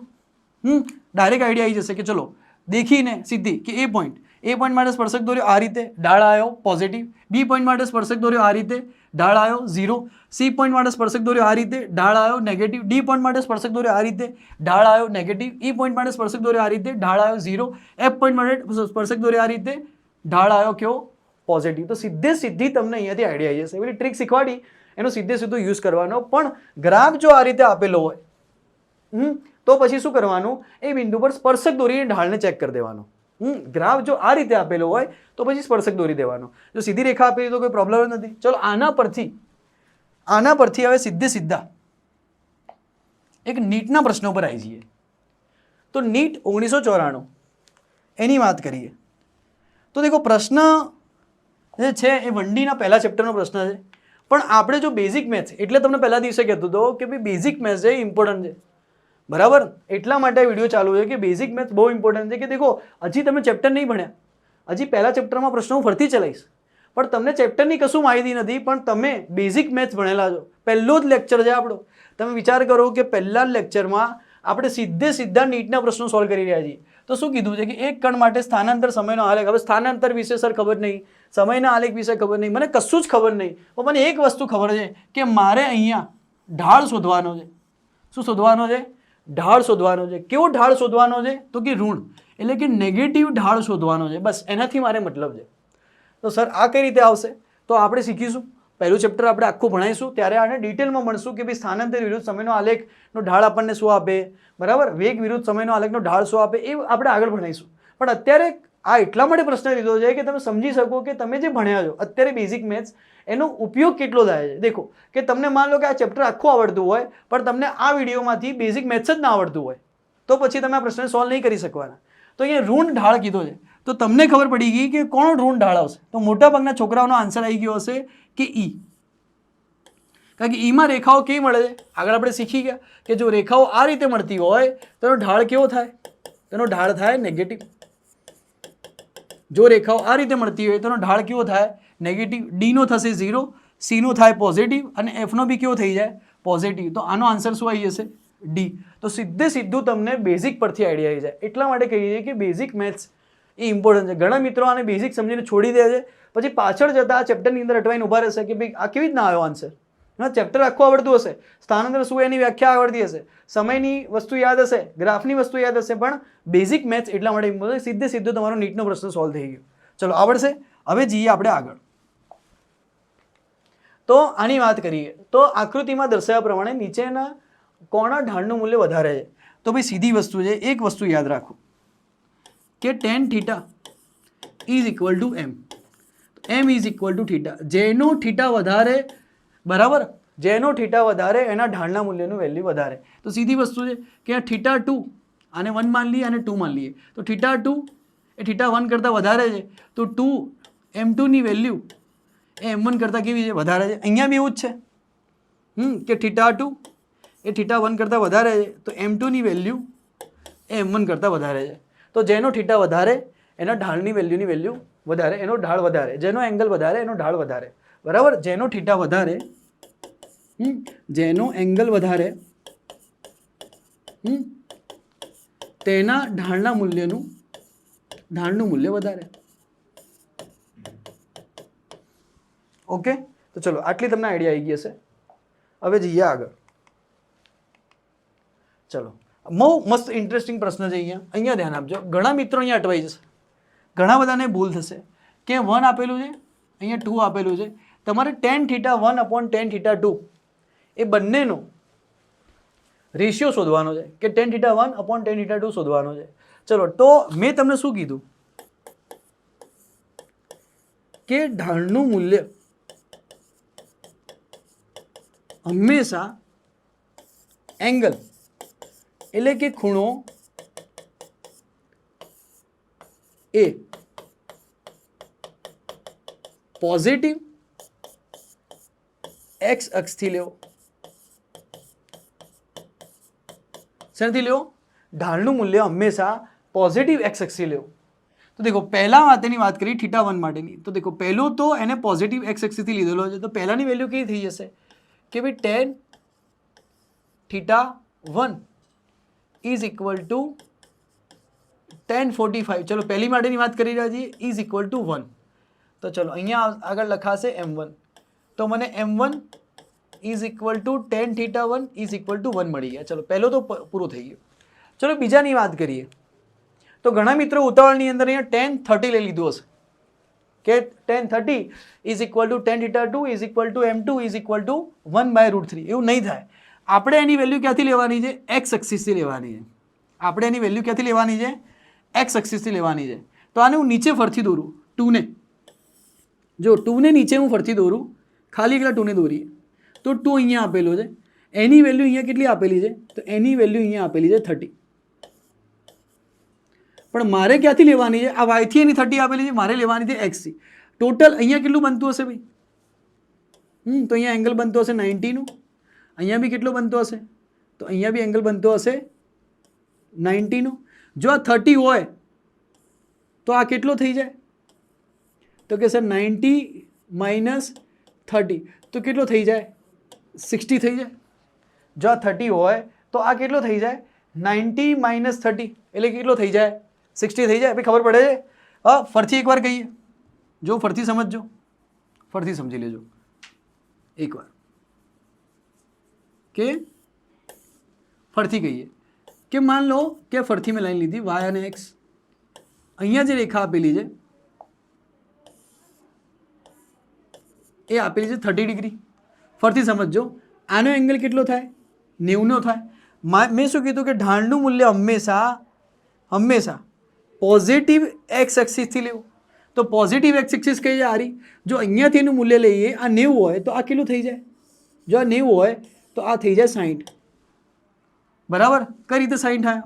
ડાયરેક્ટ આઈડિયા આવી જશે કે ચલો દેખીને સીધી કે એ પોઈન્ટ માટે સ્પર્શક દોર્યો આ રીતે, ઢાળ આવ્યો પોઝિટિવ. બી પોઈન્ટ માટે સ્પર્શક દોર્યો આ રીતે, ઢાળ આવ્યો 0. સી પોઈન્ટ માટે સ્પર્શક દોર્યો આ રીતે, ઢાળ આવ્યો નેગેટિવ. ડી પોઈન્ટ માટે સ્પર્શક દોર્યો આ રીતે, ઢાળ આવ્યો નેગેટિવ. ઈ પોઈન્ટ માટે સ્પર્શક દોર્યો આ રીતે, ઢાળ આવ્યો 0. એફ પોઈન્ટ માટે સ્પર્શક દોર્યો આ રીતે, ઢાળ આવ્યો કેવો? પોઝિટિવ. તો સીધી તમને અહીંયાથી આઈડિયા આવી જશે. એવી ટ્રીક શીખવાડી એનો સીધો યુઝ કરવાનો. પણ ગ્રાફ જો આ રીતે આપેલો હોય તો પછી શું કરવાનું? એ બિંદુ પર સ્પર્શક દોરીને ઢાળને ચેક કરી દેવાનો. ગ્રાફ જો આ રીતે આપેલો હોય તો પછી સ્પર્શક દોરી દેવાનો. જો સીધી રેખા આપેલી તો કોઈ પ્રોબ્લેમ નથી. ચલો આના પરથી હવે સીધા એક નીટના પ્રશ્નો પર આવી જઈએ. તો નીટ 1994 એની વાત કરીએ તો દેખો પ્રશ્ન જે છે એ 1Dના પહેલા ચેપ્ટરનો પ્રશ્ન છે. પણ આપણે જો બેઝિક મેથ્સ, એટલે તમને પહેલા દિવસે કહેતો હતો કે ભાઈ બેઝિક મેથ્સ છે એ ઇમ્પોર્ટન્ટ છે. બરાબર, એટલા માટે વિડીયો ચાલુ છે કે બેઝિક મેથ્સ બહુ ઇમ્પોર્ટન્ટ છે. કે દેખો હજી તમે ચેપ્ટર નહીં ભણ્યા, હજી પહેલા ચેપ્ટરમાં પ્રશ્નો હું ફરતી ચલાવીશ, પણ તમને ચેપ્ટરની કશું માહિતી નથી, પણ તમે બેઝિક મેથ્સ ભણેલા છો. પહેલો જ લેક્ચર છે આપણો. તમે વિચાર કરો કે પહેલા જ લેક્ચરમાં આપણે સીધા નીટના પ્રશ્નો સોલ્વ કરી રહ્યા છીએ. તો શું કીધું છે કે એક કણ માટે સ્થાનાંતર સમયનો આલેખ. હવે સ્થાનાંતર વિશે સર ખબર નહીં, સમયના આલેખ વિશે ખબર નહીં, મને કશું જ ખબર નહીં, પણ મને એક વસ્તુ ખબર છે કે મારે અહીંયા ઢાળ શોધવાનો છે. શું શોધવાનો છે? ઢાળ શોધવાનો છે. કેવો ઢાળ શોધવાનો છે? તો કે ઋણ, એટલે કે નેગેટિવ ઢાળ શોધવાનો છે. બસ એનાથી મારે મતલબ છે. તો સર આ કઈ રીતે આવશે? તો આપણે શીખીશું. પહેલું ચેપ્ટર આપણે આખું ભણાવીશું ત્યારે આને ડિટેલમાં ભણશું કે ભાઈ સ્થાનાંતર વિરુદ્ધ સમયનો આલેખનો ઢાળ આપણને શું આપે, બરાબર, વેગ વિરુદ્ધ સમયનો આલેખનો ઢાળ શું આપે, એ આપણે આગળ ભણાવીશું. પણ અત્યારે આ એટલા માટે પ્રશ્ન લીધો છે કે તમે સમજી શકો કે તમે જે ભણ્યા છો અત્યારે બેઝિક મેથ્સ, એનો ઉપયોગ કેટલો થાય છે. દેખો કે તમને માન લો કે આ ચેપ્ટર આખું આવડતું હોય પણ તમને આ વિડીયોમાંથી બેઝિક મેથ્સ જ ના આવડતું હોય તો પછી તમે આ પ્રશ્ન સોલ્વ નહીં કરી શકવાના. તો અહીંયા ઋણ ઢાળ કીધો છે. તો તમને ખબર પડી ગઈ કે કોનો ઋણ ઢાળ આવશે. તો મોટાભાગના છોકરાઓનો આન્સર આવી ગયો હશે કે ઈ, કારણ કે ઈમાં રેખાઓ કેવી મળે છે. આગળ આપણે શીખી ગયા કે જો રેખાઓ આ રીતે મળતી હોય તો એનો ઢાળ કેવો થાય, તેનો ઢાળ થાય નેગેટિવ. જો રેખાઓ આ રીતે મળતી હોય તો એનો ઢાળ કેવો થાય નેગેટિવ. ડીનો થશે 0, સીનો થાય પોઝિટિવ અને એફનો બી કેવો થઈ જાય પોઝિટિવ. તો આનો આન્સર શું આવી જશે ડી. તો સીધું તમને બેઝિક પરથી આઈડિયા આવી જાય. એટલા માટે કહીએ છીએ કે બેઝિક મેથ્સ એ ઇમ્પોર્ટન્ટ છે. ઘણા મિત્રો આને બેઝિક સમજીને છોડી દે છે, પછી પાછળ જતા આ ચેપ્ટરની અંદર અટવાઈને ઊભા રહેશે કે ભાઈ આ કેવી રીતના આવ્યો આન્સર. હા, ચેપ્ટર આખું આવડતું હશે, સ્થાનાંતર શું એની વ્યાખ્યા આવડતી હશે, સમયની વસ્તુ યાદ હશે, ગ્રાફની વસ્તુ યાદ હશે, પણ બેઝિક મેથ્સ એટલા માટે ઇમ્પોર્ટન્ટ. સીધો તમારો નીટનો પ્રશ્ન સોલ્વ થઈ ગયો. ચલો આવડશે. હવે જઈએ આપણે આગળ. તો આની વાત કરીએ તો આકૃતિમાં દર્શાવ્યા પ્રમાણે નીચેના કોના ઢાળનું મૂલ્ય વધારે છે. તો ભાઈ સીધી વસ્તુ છે, એક વસ્તુ યાદ રાખો કે tan theta is equal to m. M is equal to theta. જેનો થીટા વધારે, બરાબર, જેનો થીટા વધારે એના ઢાળના મૂલ્યનું વેલ્યુ વધારે. તો સીધી વસ્તુ છે કે આ થીટા 2 આને 1 માન લઈએ અને 2 માન લઈએ. તો થીટા 2 એ થીટા 1 કરતાં વધારે છે, તો 2 m2 ની વેલ્યુ એ m1 કરતાં કેવી છે વધારે છે. અહીંયા બી એવું જ છે કે થીટા 2 એ થીટા 1 કરતાં વધારે છે, તો m2 ની વેલ્યુ એ m1 કરતાં વધારે છે. તો જેનો થીટા વધારે એના ઢાળની વેલ્યુની વેલ્યુ વધારે, એનો ઢાળ વધારે. જેનો એંગલ વધારે એનો ઢાળ વધારે, બરાબર. જેનો થીટા વધારે, જેનો એંગલ વધારે, તેના ઢાળનું મૂલ્ય વધારે. ઓકે, તો ચલો આટલી તમને આઈડિયા આવી ગઈ હશે. હવે જઈએ આગળ. ચલો, બહુ મસ્ત ઇન્ટરેસ્ટિંગ પ્રશ્ન છે. અહીંયા ધ્યાન આપજો. ઘણા મિત્રો અહીંયા અટવાઈ જશે, ઘણા બધાને ભૂલ થશે કે 1 આપેલું છે, અહીંયા 2 આપેલું છે. તમારે tan theta 1 upon tan theta 2 એ બંનેનો રેશિયો શોધવાનો છે કે tan theta 1 upon tan theta 2 શોધવાનો છે. ચલો, તો મેં તમને શું કીધું કે ઢાળનું મૂલ્ય હંમેશા એંગલ એટલે કે ખૂણો એ પોઝિટિવ એક્સ અક્ષથી લેવો. શેનાથી લેવો? ઢાળનું મૂલ્ય હંમેશા પોઝિટિવ એક્સ અક્ષથી લેવો. તો દેખો, પહેલા વાતની વાત કરી થીટા 1 માટેની. તો દેખો, પહેલું તો એને પોઝિટિવ એક્સ અક્ષથી લીધેલો છે, તો પહેલાની વેલ્યુ કેવી થઈ જશે કે ભાઈ tan theta 1 is equal to tan 45. ચલો, પહેલી માટેની વાત કરી રહ્યા છીએ, ઇઝ ઇક્વલ ટુ 1. તો ચલો, અહીંયા આગળ લખાશે m1. તો મને m1 is equal to tan theta 1 is equal two 1 મળી ગયા. ચલો, પહેલો તો પૂરો થઈ ગયો. ચલો, બીજાની વાત કરીએ. તો ઘણા મિત્રો ઉતાવળની અંદર અહીંયા tan 30 લઈ લીધું હશે કે tan 30 is equal to tan theta 2 is equal two m2 is equal two 1/√3. એવું નહીં થાય. આપણે એની વેલ્યુ ક્યાંથી લેવાની છે? એક્સ એક્સિસથી લેવાની છે. આપણે એની વેલ્યુ ક્યાંથી લેવાની છે? એક્સ એક્સિસથી લેવાની છે. તો આને હું નીચે ફરતી દોરું 2 ને. જો 2 ને નીચે હું ફરતી દોરું, ખાલી એકલા 2 ને દોરીએ, તો 2 અહીંયા આપેલો છે, એની વેલ્યુ અહીંયા કેટલી આપેલી છે? તો એની વેલ્યુ અહીંયા આપેલી છે 30. પણ મારે ક્યાંથી લેવાની છે? આ વાયથી એની 30 આપેલી છે, મારે લેવાની છે એક્સથી. ટોટલ અહીંયા કેટલું બનતું હશે ભાઈ? તો અહીંયા એંગલ બનતો હશે 90 નું. અહીંયા બી કેટલો બનતો હશે? તો અહીંયા બી એંગલ બનતો હશે 90 નું. જો આ 30 હોય તો આ કેટલો થઈ જાય? તો કે સર 90 માઇનસ 30 તો કેટલો થઈ જાય? 60 થઈ જાય. જો આ 30 હોય તો આ કેટલો થઈ જાય? 90 માઇનસ 30 એટલે કેટલો થઈ જાય? 60 થઈ જાય. ભાઈ ખબર પડે છે? હા, ફરતી એકવાર કહીએ. જો ફરતી સમજજો, ફરતી સમજી લેજો એકવાર કે ફરતી કહીએ કે માન લો કે ફરતી મેં લાઈન લીધી વાય અને એક્સ. અહીંયા જે રેખા આપેલી છે એ આપેલી છે 30 ડિગ્રી. ફરતી સમજજો. આનો એંગલ કેટલો થાય? 90 થાય. મેં શું કીધું કે ઢાળનું મૂલ્ય હંમેશા પોઝિટિવ એક્સ એક્સિસથી લેવું. તો પોઝિટિવ એક્સ એક્સિસ કઈ જાય? આરી. જો અહીંયાથી એનું મૂલ્ય લઈએ, આ 90 હોય તો આ કેટલું થઈ જાય? જો આ 90 હોય તો આ થઈ જાય 60. બરાબર? કઈ રીતે 60 થાય?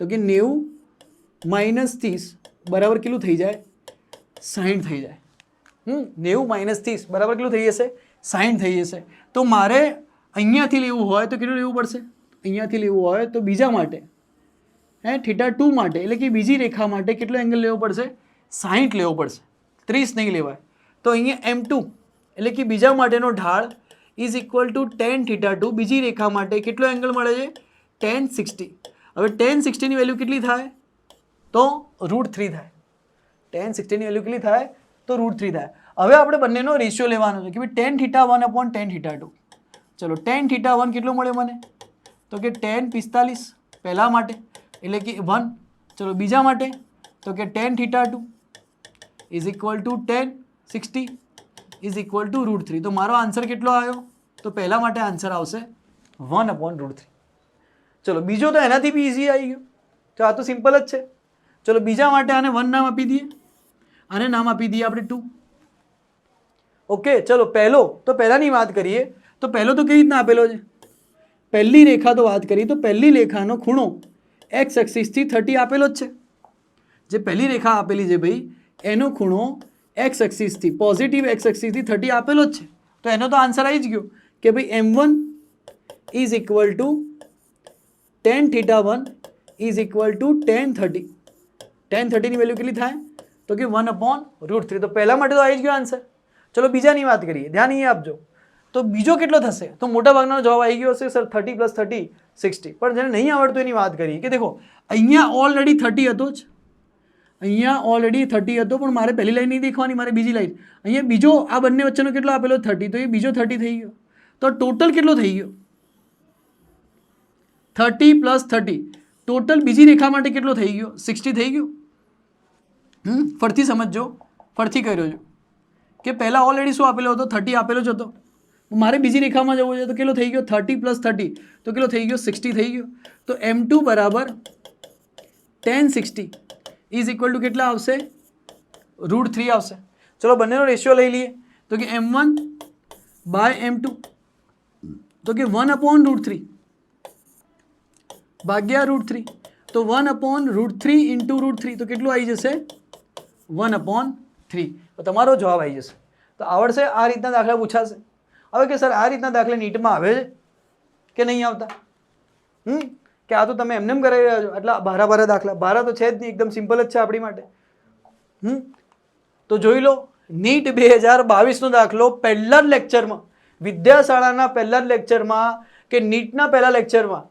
તો કે 90 માઇનસ 30 બરાબર કેટલું થઈ જાય 60 થઈ જાય. 90 - 30 બરાબર કેટલું થઈ જશે 60 થઈ જશે. તો મારે અહીંયાથી લેવું હોય તો કેટલું લેવું પડશે, અહીંયાથી લેવું હોય તો બીજા માટે θ2 માટે એટલે કે બીજી રેખા માટે કેટલો એંગલ લેવો પડશે 60 લેવો પડશે, 30 નહીં લેવાય. તો અહીંયા M2 એટલે કે બીજા માટેનો ઢાળ ઇઝ ઇક્વલ ટુ tan θ2, બીજી રેખા માટે કેટલો એંગલ મળે છે tan 60. હવે tan 60 ની વેલ્યુ કેટલી થાય તો √3 થાય. tan 60 ની વેલ્યુ કેટલી થાય તો √3 થાય. હવે આપણે બંનેનો રેશિયો લેવાનો છે કે ભાઈ tan θ1 upon tan θ2. ચલો tan θ1 કેટલો મળે મને તો કે tan 45 પહેલા માટે એટલે કે 1. ચલો બીજા માટે તો કે tan θ2 is equal to tan 60 is equal to √3. તો મારો આન્સર કેટલો આવ્યો તો પહેલા માટે આન્સર આવશે 1 upon √3. ચલો બીજો તો એનાથી બી ઇઝી આવી ગયો, તો આ તો સિમ્પલ જ છે. ચલો બીજા માટે આને 1 નામ આપી દઈએ, આને નામ આપી દઈએ આપણે 2. ઓકે ચલો પહેલો તો પહેલાની વાત કરીએ તો પહેલો તો કેવી રીતના આપેલો છે, પહેલી રેખા તો વાત કરીએ તો પહેલી રેખાનો ખૂણો x એક્સિસથી 30 આપેલો જ છે. જે પહેલી રેખા આપેલી છે ભાઈ એનો ખૂણો x એક્સિસથી પોઝિટિવ x એક્સિસથી 30 આપેલો જ છે. તો એનો તો આન્સર આવી જ ગયો કે ભાઈ M1 is equal to tan θ1 is equal to tan 30. tan 30 ની વેલ્યુ કેટલી થાય તો કે 1 upon √3. તો પહેલા માટે તો આવી જ ગયો આન્સર. ચલો બીજાની વાત કરીએ, ધ્યાન અહીંયા આપજો. તો બીજો કેટલો થશે તો મોટા ભાગનો જવાબ આવી ગયો હશે સર 30 + 30 60. પણ જેને નહીં આવડતું એની વાત કરીએ કે દેખો અહીંયા ઓલરેડી 30 હતો જ, અહીંયા ઓલરેડી 30 હતો પણ મારે પહેલી લાઈન નહીં દેખવાની, મારે બીજી લાઈન. અહીંયા બીજો આ બંને વચ્ચેનો કેટલો આપેલો 30, તો એ બીજો 30 થઈ ગયો. તો ટોટલ કેટલો થઈ ગયો 30 + 30 ટોટલ બીજી રેખા માટે કેટલો થઈ ગયો 60 થઈ ગયો. ફરથી સમજજો, ફરથી કર્યો છો કે પહેલા ઓલરેડી શું આપેલો હતો 30 આપેલો જ હતો, મારે બીજી રેખામાં જવું છે તો કેટલો થઈ ગયો 30 + 30 તો કેટલો થઈ ગયો 60 થઈ ગયો. તો M2 બરાબર tan 60 ઇઝ ઇક્વલ ટુ કેટલા આવશે √3 આવશે. ચલો બંનેનો રેશિયો લઈ લઈએ તો કે M1 / M2 તો કે 1 upon √3 ભાગ્યા √3. તો 1 upon √3 into √3 તો કેટલું આવી જશે 1 upon 3. તો તમારો જવાબ આવી જશે. તો આવડશે આ રીતના દાખલા પૂછાશે. હવે કે સર આ રીતના દાખલા નીટમાં આવે છે કે નહીં આવતા, કે આ તો તમે એમને કરાવી રહ્યા છો એટલે ભારા દાખલા, ભારા તો છે જ નહીં, એકદમ સિમ્પલ જ છે આપણી માટે. તો જોઈ લો નીટ 2022નો દાખલો પહેલા જ લેક્ચરમાં, વિદ્યાશાળાના પહેલા જ લેક્ચરમાં કે નીટના પહેલા લેક્ચરમાં,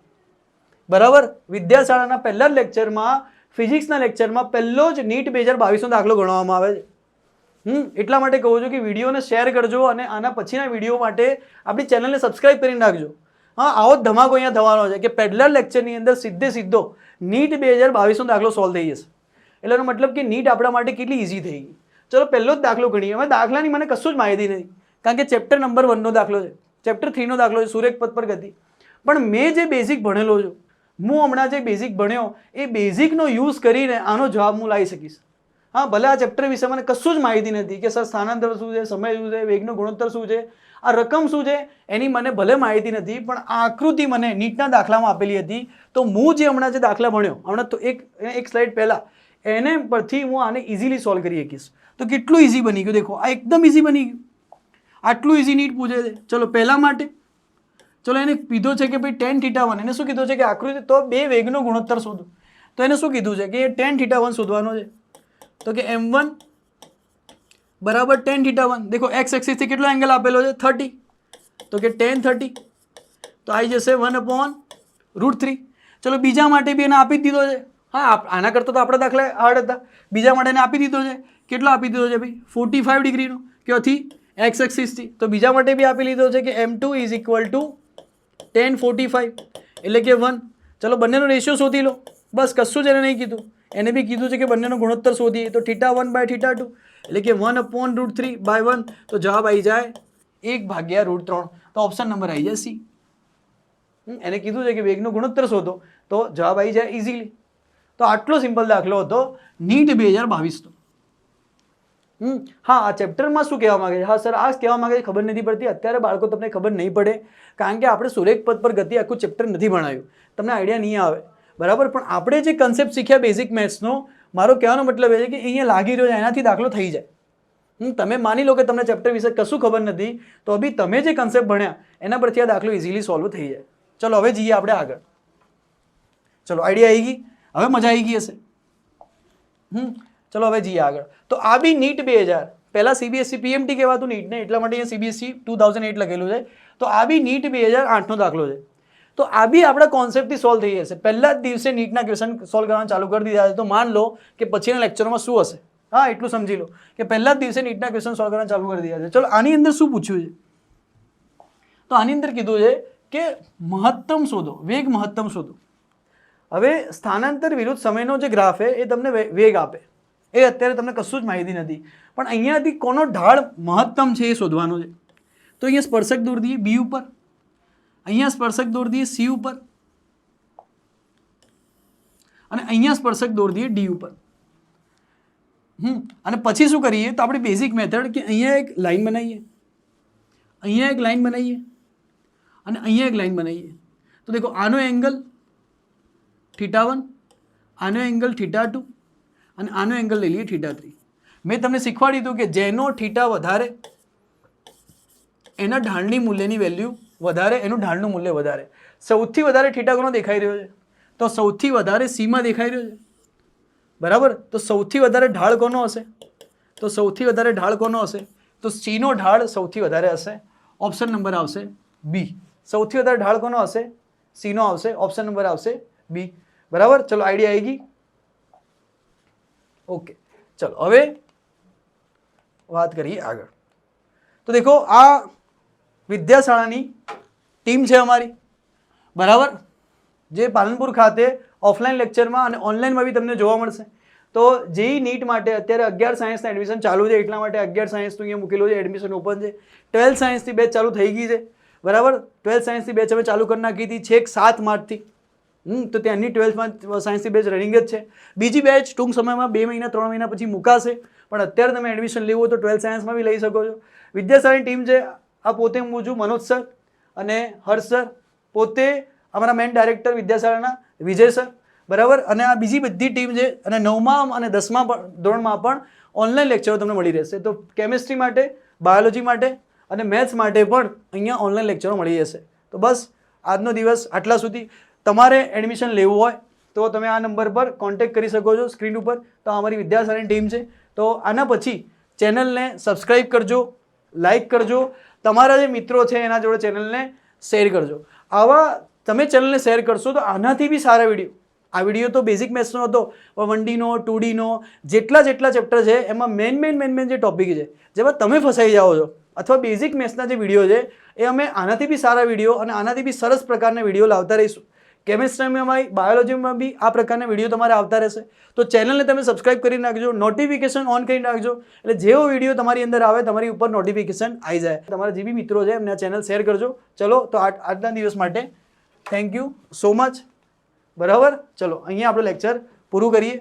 બરાબર, વિદ્યાશાળાના પહેલા જ લેક્ચરમાં ફિઝિક્સના લેક્ચરમાં પહેલો જ નીટ 2022નો દાખલો ગણવામાં આવે છે. એટલા માટે કહું છું કે વિડીયોને શેર કરજો અને આના પછીના વિડીયો માટે આપણી ચેનલને સબસ્ક્રાઇબ કરીને રાખજો. હા, આવો જ ધમાકો અહીંયા થવાનો છે કે પહેલા લેક્ચરની અંદર સીધો નીટ 2022નો દાખલો સોલ્વ થઈ જશે. એટલે એનો મતલબ કે નીટ આપણા માટે કેટલી ઇઝી થઈ ગઈ. ચલો પહેલો જ દાખલો ગણીએ. હવે દાખલાની મને કશું જ માહિતી નથી કારણ કે ચેપ્ટર નંબર 1નો દાખલો છે, ચેપ્ટર 3નો દાખલો છે સુરેખ પથ પર ગતિ. પણ મેં જે બેઝિક ભણેલો છું, હું હમણાં જે બેઝિક ભણ્યો એ બેઝિકનો યુઝ કરીને આનો જવાબ હું લાવી શકીશ. હા, ભલે આ ચેપ્ટર વિશે મને કશું જ માહિતી નથી કે સર સ્થાનાંતર શું છે, સમય શું છે, વેગનો ગુણોત્તર શું છે, આ રકમ શું છે એની મને ભલે માહિતી નથી, પણ આ આકૃતિ મને નીટના દાખલામાં આપેલી હતી. તો હું જે હમણાં જે દાખલા ભણ્યો હમણાં તો એક સ્લાઇડ પહેલાં એને પરથી હું આને ઇઝીલી સોલ્વ કરી શકીશ. તો કેટલું ઇઝી બની ગયું દેખો, આ એકદમ ઇઝી બની ગયું. આટલું ઇઝી નીટ પૂછે છે. ચલો પહેલા માટે ચલો એને કીધું છે કે ભાઈ tan θ1, એને શું કીધું છે કે આકૃતિ તો બે વેગનો ગુણોત્તર શોધો. તો એને શું કીધું છે કે tan θ1 શોધવાનો છે. તો કે M1 બરાબર tan θ1. દેખો x એક્સિસથી કેટલો એંગલ આપેલો છે 30, તો કે tan 30 તો આવી જશે 1 upon √3. ચલો બીજા માટે બી એને આપી દીધો છે. હા, આના કરતાં તો આપણા દાખલા હાર્ડ હતા. બીજા માટે એને આપી દીધો છે, કેટલો આપી દીધો છે ભાઈ 45 ડિગ્રીનો ક્યાંથી x એક્સિસથી. તો બીજા માટે બી આપી લીધો છે કે M2 is equal to tan 45 એટલે કે 1. ચલો બંનેનો રેશિયો શોધી લો, બસ કશું જ એને નહીં કીધું. એને બી કીધું છે કે બંનેનો ગુણોત્તર શોધીએ તો θ1 / θ2 એટલે કે 1 upon √3/1. તો જવાબ આવી જાય 1/√3. તો ઓપ્શન નંબર આવી જાય C. એને કીધું છે કે વેગનો ગુણોત્તર શોધો તો જવાબ આવી જાય ઇઝીલી. તો આટલો સિમ્પલ દાખલો હતો નીટ 2022નો. હા, આ ચેપ્ટરમાં શું કહેવા માંગે છે? હા સર આ કહેવા માંગે છે ખબર નથી પડતી. અત્યારે બાળકો તમને ખબર નહીં પડે કારણ કે આપણે સુરેખ પથ પર ગતિ આખું ચેપ્ટર નથી ભણાવ્યું, તમને આઈડિયા નહીં આવે, બરાબર. પણ આપણે જે કન્સેપ્ટ શીખ્યા બેઝિક મેથ્સનો, મારો કહેવાનો મતલબ એ છે કે અહીંયા લાગી રહ્યો છે એનાથી દાખલો થઈ જાય. તમે માની લો કે તમને ચેપ્ટર વિશે કશું ખબર નથી તો બી તમે જે કન્સેપ્ટ ભણ્યા એના પરથી આ દાખલો ઇઝીલી સોલ્વ થઈ જાય. ચલો હવે જઈએ આપણે આગળ. ચલો આઈડિયા આવી ગઈ, હવે મજા આવી ગઈ હશે. ચલો હવે જઈએ આગળ. તો આ બી નીટ 2000, પહેલા સીબીએસઈ પીએમટી કહેવાતું નીટ ને, એટલા માટે અહીંયા સીબીએસઈ 2008 લખેલું છે. તો આ બી નીટ 2008નો દાખલો છે. તો આ બી આપણા કોન્સેપ્ટથી સોલ્વ થઈ જશે. પહેલા જ દિવસે નીટના ક્વેશ્ચન સોલ્વ કરવાનું ચાલુ કરી દીધા છે. તો માન લો કે પછીના લેક્ચરમાં શું હશે, હા એટલું સમજી લો કે પહેલા જ દિવસે નીટના ક્વેશ્ચન સોલ્વ કરવાનું ચાલુ કરી દીધા છે. ચલો આની અંદર શું પૂછ્યું છે? તો આની અંદર કીધું છે કે મહત્તમ શોધો, વેગ મહત્તમ શોધો. હવે સ્થાનાંતર વિરુદ્ધ સમયનો જે ગ્રાફ છે એ તમને વેગ આપે, એ અત્યારે તમને કશું જ માહિતી નથી, પણ અહીંયાથી કોનો ઢાળ મહત્તમ છે એ શોધવાનો છે. તો અહીંયા સ્પર્શક દોર દઈએ બી ઉપર, અહીંયા સ્પર્શક દોર દઈએ સી ઉપર, અને અહીંયા સ્પર્શક દોર દઈએ ડી ઉપર. અને પછી શું કરીએ તો આપણે બેઝિક મેથડ કે અહીંયા એક લાઈન બનાવીએ, અહીંયા એક લાઈન બનાવીએ અને અહીંયા એક લાઈન બનાવીએ. તો દેખો આનો એંગલ θ1, આનો એંગલ θ2 અને આનો એંગલ લઈ લઈએ θ3. મેં તમને શીખવાડી દીધું કે જેનો θ વધારે એના ઢાળની મૂલ્યની વેલ્યુ વધારે, એનું ઢાળનું મૂલ્ય વધારે. સૌથી વધારે θ કોનો દેખાઈ રહ્યો છે? તો સૌથી વધારે સીમાં દેખાઈ રહ્યો છે, બરાબર. તો સૌથી વધારે ઢાળ કોનો હશે? તો સૌથી વધારે ઢાળ કોનો હશે? તો સીનો ઢાળ સૌથી વધારે હશે. ઓપ્શન નંબર આવશે બી. સૌથી વધારે ઢાળ કોનો હશે? સીનો આવશે. ઓપ્શન નંબર આવશે બી, બરાબર. ચલો આઈડિયા આવી ગઈ. ઓકે, ચલો હવે વાત કરીએ આગળ. તો દેખો આ વિદ્યાશાળાની ટીમ છે અમારી, બરાબર, જે પાલનપુર ખાતે ઓફલાઈન લેક્ચરમાં અને ઓનલાઈનમાં બી તમને જોવા મળશે. તો જેઈ નીટ માટે અત્યારે 11 સાયન્સના એડમિશન ચાલુ છે, એટલા માટે 11 સાયન્સનું અહીંયા મૂકેલું છે, એડમિશન ઓપન છે. 12 સાયન્સની બેચ ચાલુ થઈ ગઈ છે, બરાબર. 12 સાયન્સની બેચ અમે ચાલુ કરી નાખી હતી છેક 7 માર્ચથી. તો ત્યાંની 12 સાયન્સની બેચ રનિંગ જ છે. બીજી બેચ ટૂંક સમયમાં 2 મહિના 3 મહિના પછી મુકાશે, પણ અત્યારે તમે એડમિશન લેવું હોય તો 12 સાયન્સમાં બી લઈ શકો છો. વિદ્યાશાળાની ટીમ છે, આ પોતે હું છું મનોજ સર અને હર્ષ સર, પોતે અમારા મેન ડાયરેક્ટર વિદ્યાશાળાના વિજય સર, બરાબર. અને આ બીજી બધી ટીમ છે, અને 9મા અને 10મા ધોરણમાં પણ ઓનલાઈન લેક્ચરો તમને મળી રહેશે. તો કેમિસ્ટ્રી માટે, બાયોલોજી માટે અને મેથ્સ માટે પણ અહીંયા ઓનલાઈન લેક્ચરો મળી જશે. તો બસ આજનો દિવસ આટલા સુધી. તમારે એડમિશન લેવું હોય તો તમે આ નંબર પર કોન્ટેક્ટ કરી શકો છો સ્ક્રીન ઉપર. તો અમારી વિદ્યાશાળાની ટીમ છે. તો આના પછી ચેનલને સબસ્ક્રાઈબ કરજો, લાઈક કરજો, તમારા જે મિત્રો છે એના જોડે ચેનલને શેર કરજો. આવા તમે ચેનલને શેર કરશો તો આનાથી બી સારા વિડીયો, આ વિડીયો તો બેઝિક મેથ્સનો હતો, 1Dનો 2Dનો જેટલા ચેપ્ટર છે એમાં મેન જે ટોપિક છે જેમાં તમે ફસાઈ જાઓ છો, અથવા બેઝિક મેથ્સના જે વિડીયો છે એ અમે આનાથી બી સારા વિડીયો અને આનાથી બી સરસ પ્રકારના વિડીયો લાવતા રહીશું. કેમિસ્ટ્રીમાં, બાયોલોજીમાં બી આ પ્રકારના વિડીયો તમારે આવતા રહેશે. તો ચેનલને તમે સબસ્ક્રાઇબ કરી નાખજો, નોટિફિકેશન ઓન કરી નાખજો, એટલે જેવો વિડીયો તમારી અંદર આવે તમારી ઉપર નોટિફિકેશન આવી જાય. તમારા જે બી મિત્રો છે એમને આ ચેનલ શેર કરજો. ચલો તો આજના દિવસ માટે થેન્ક યુ સો મચ, બરાબર. ચલો અહીંયા આપણું લેક્ચર પૂરું કરીએ.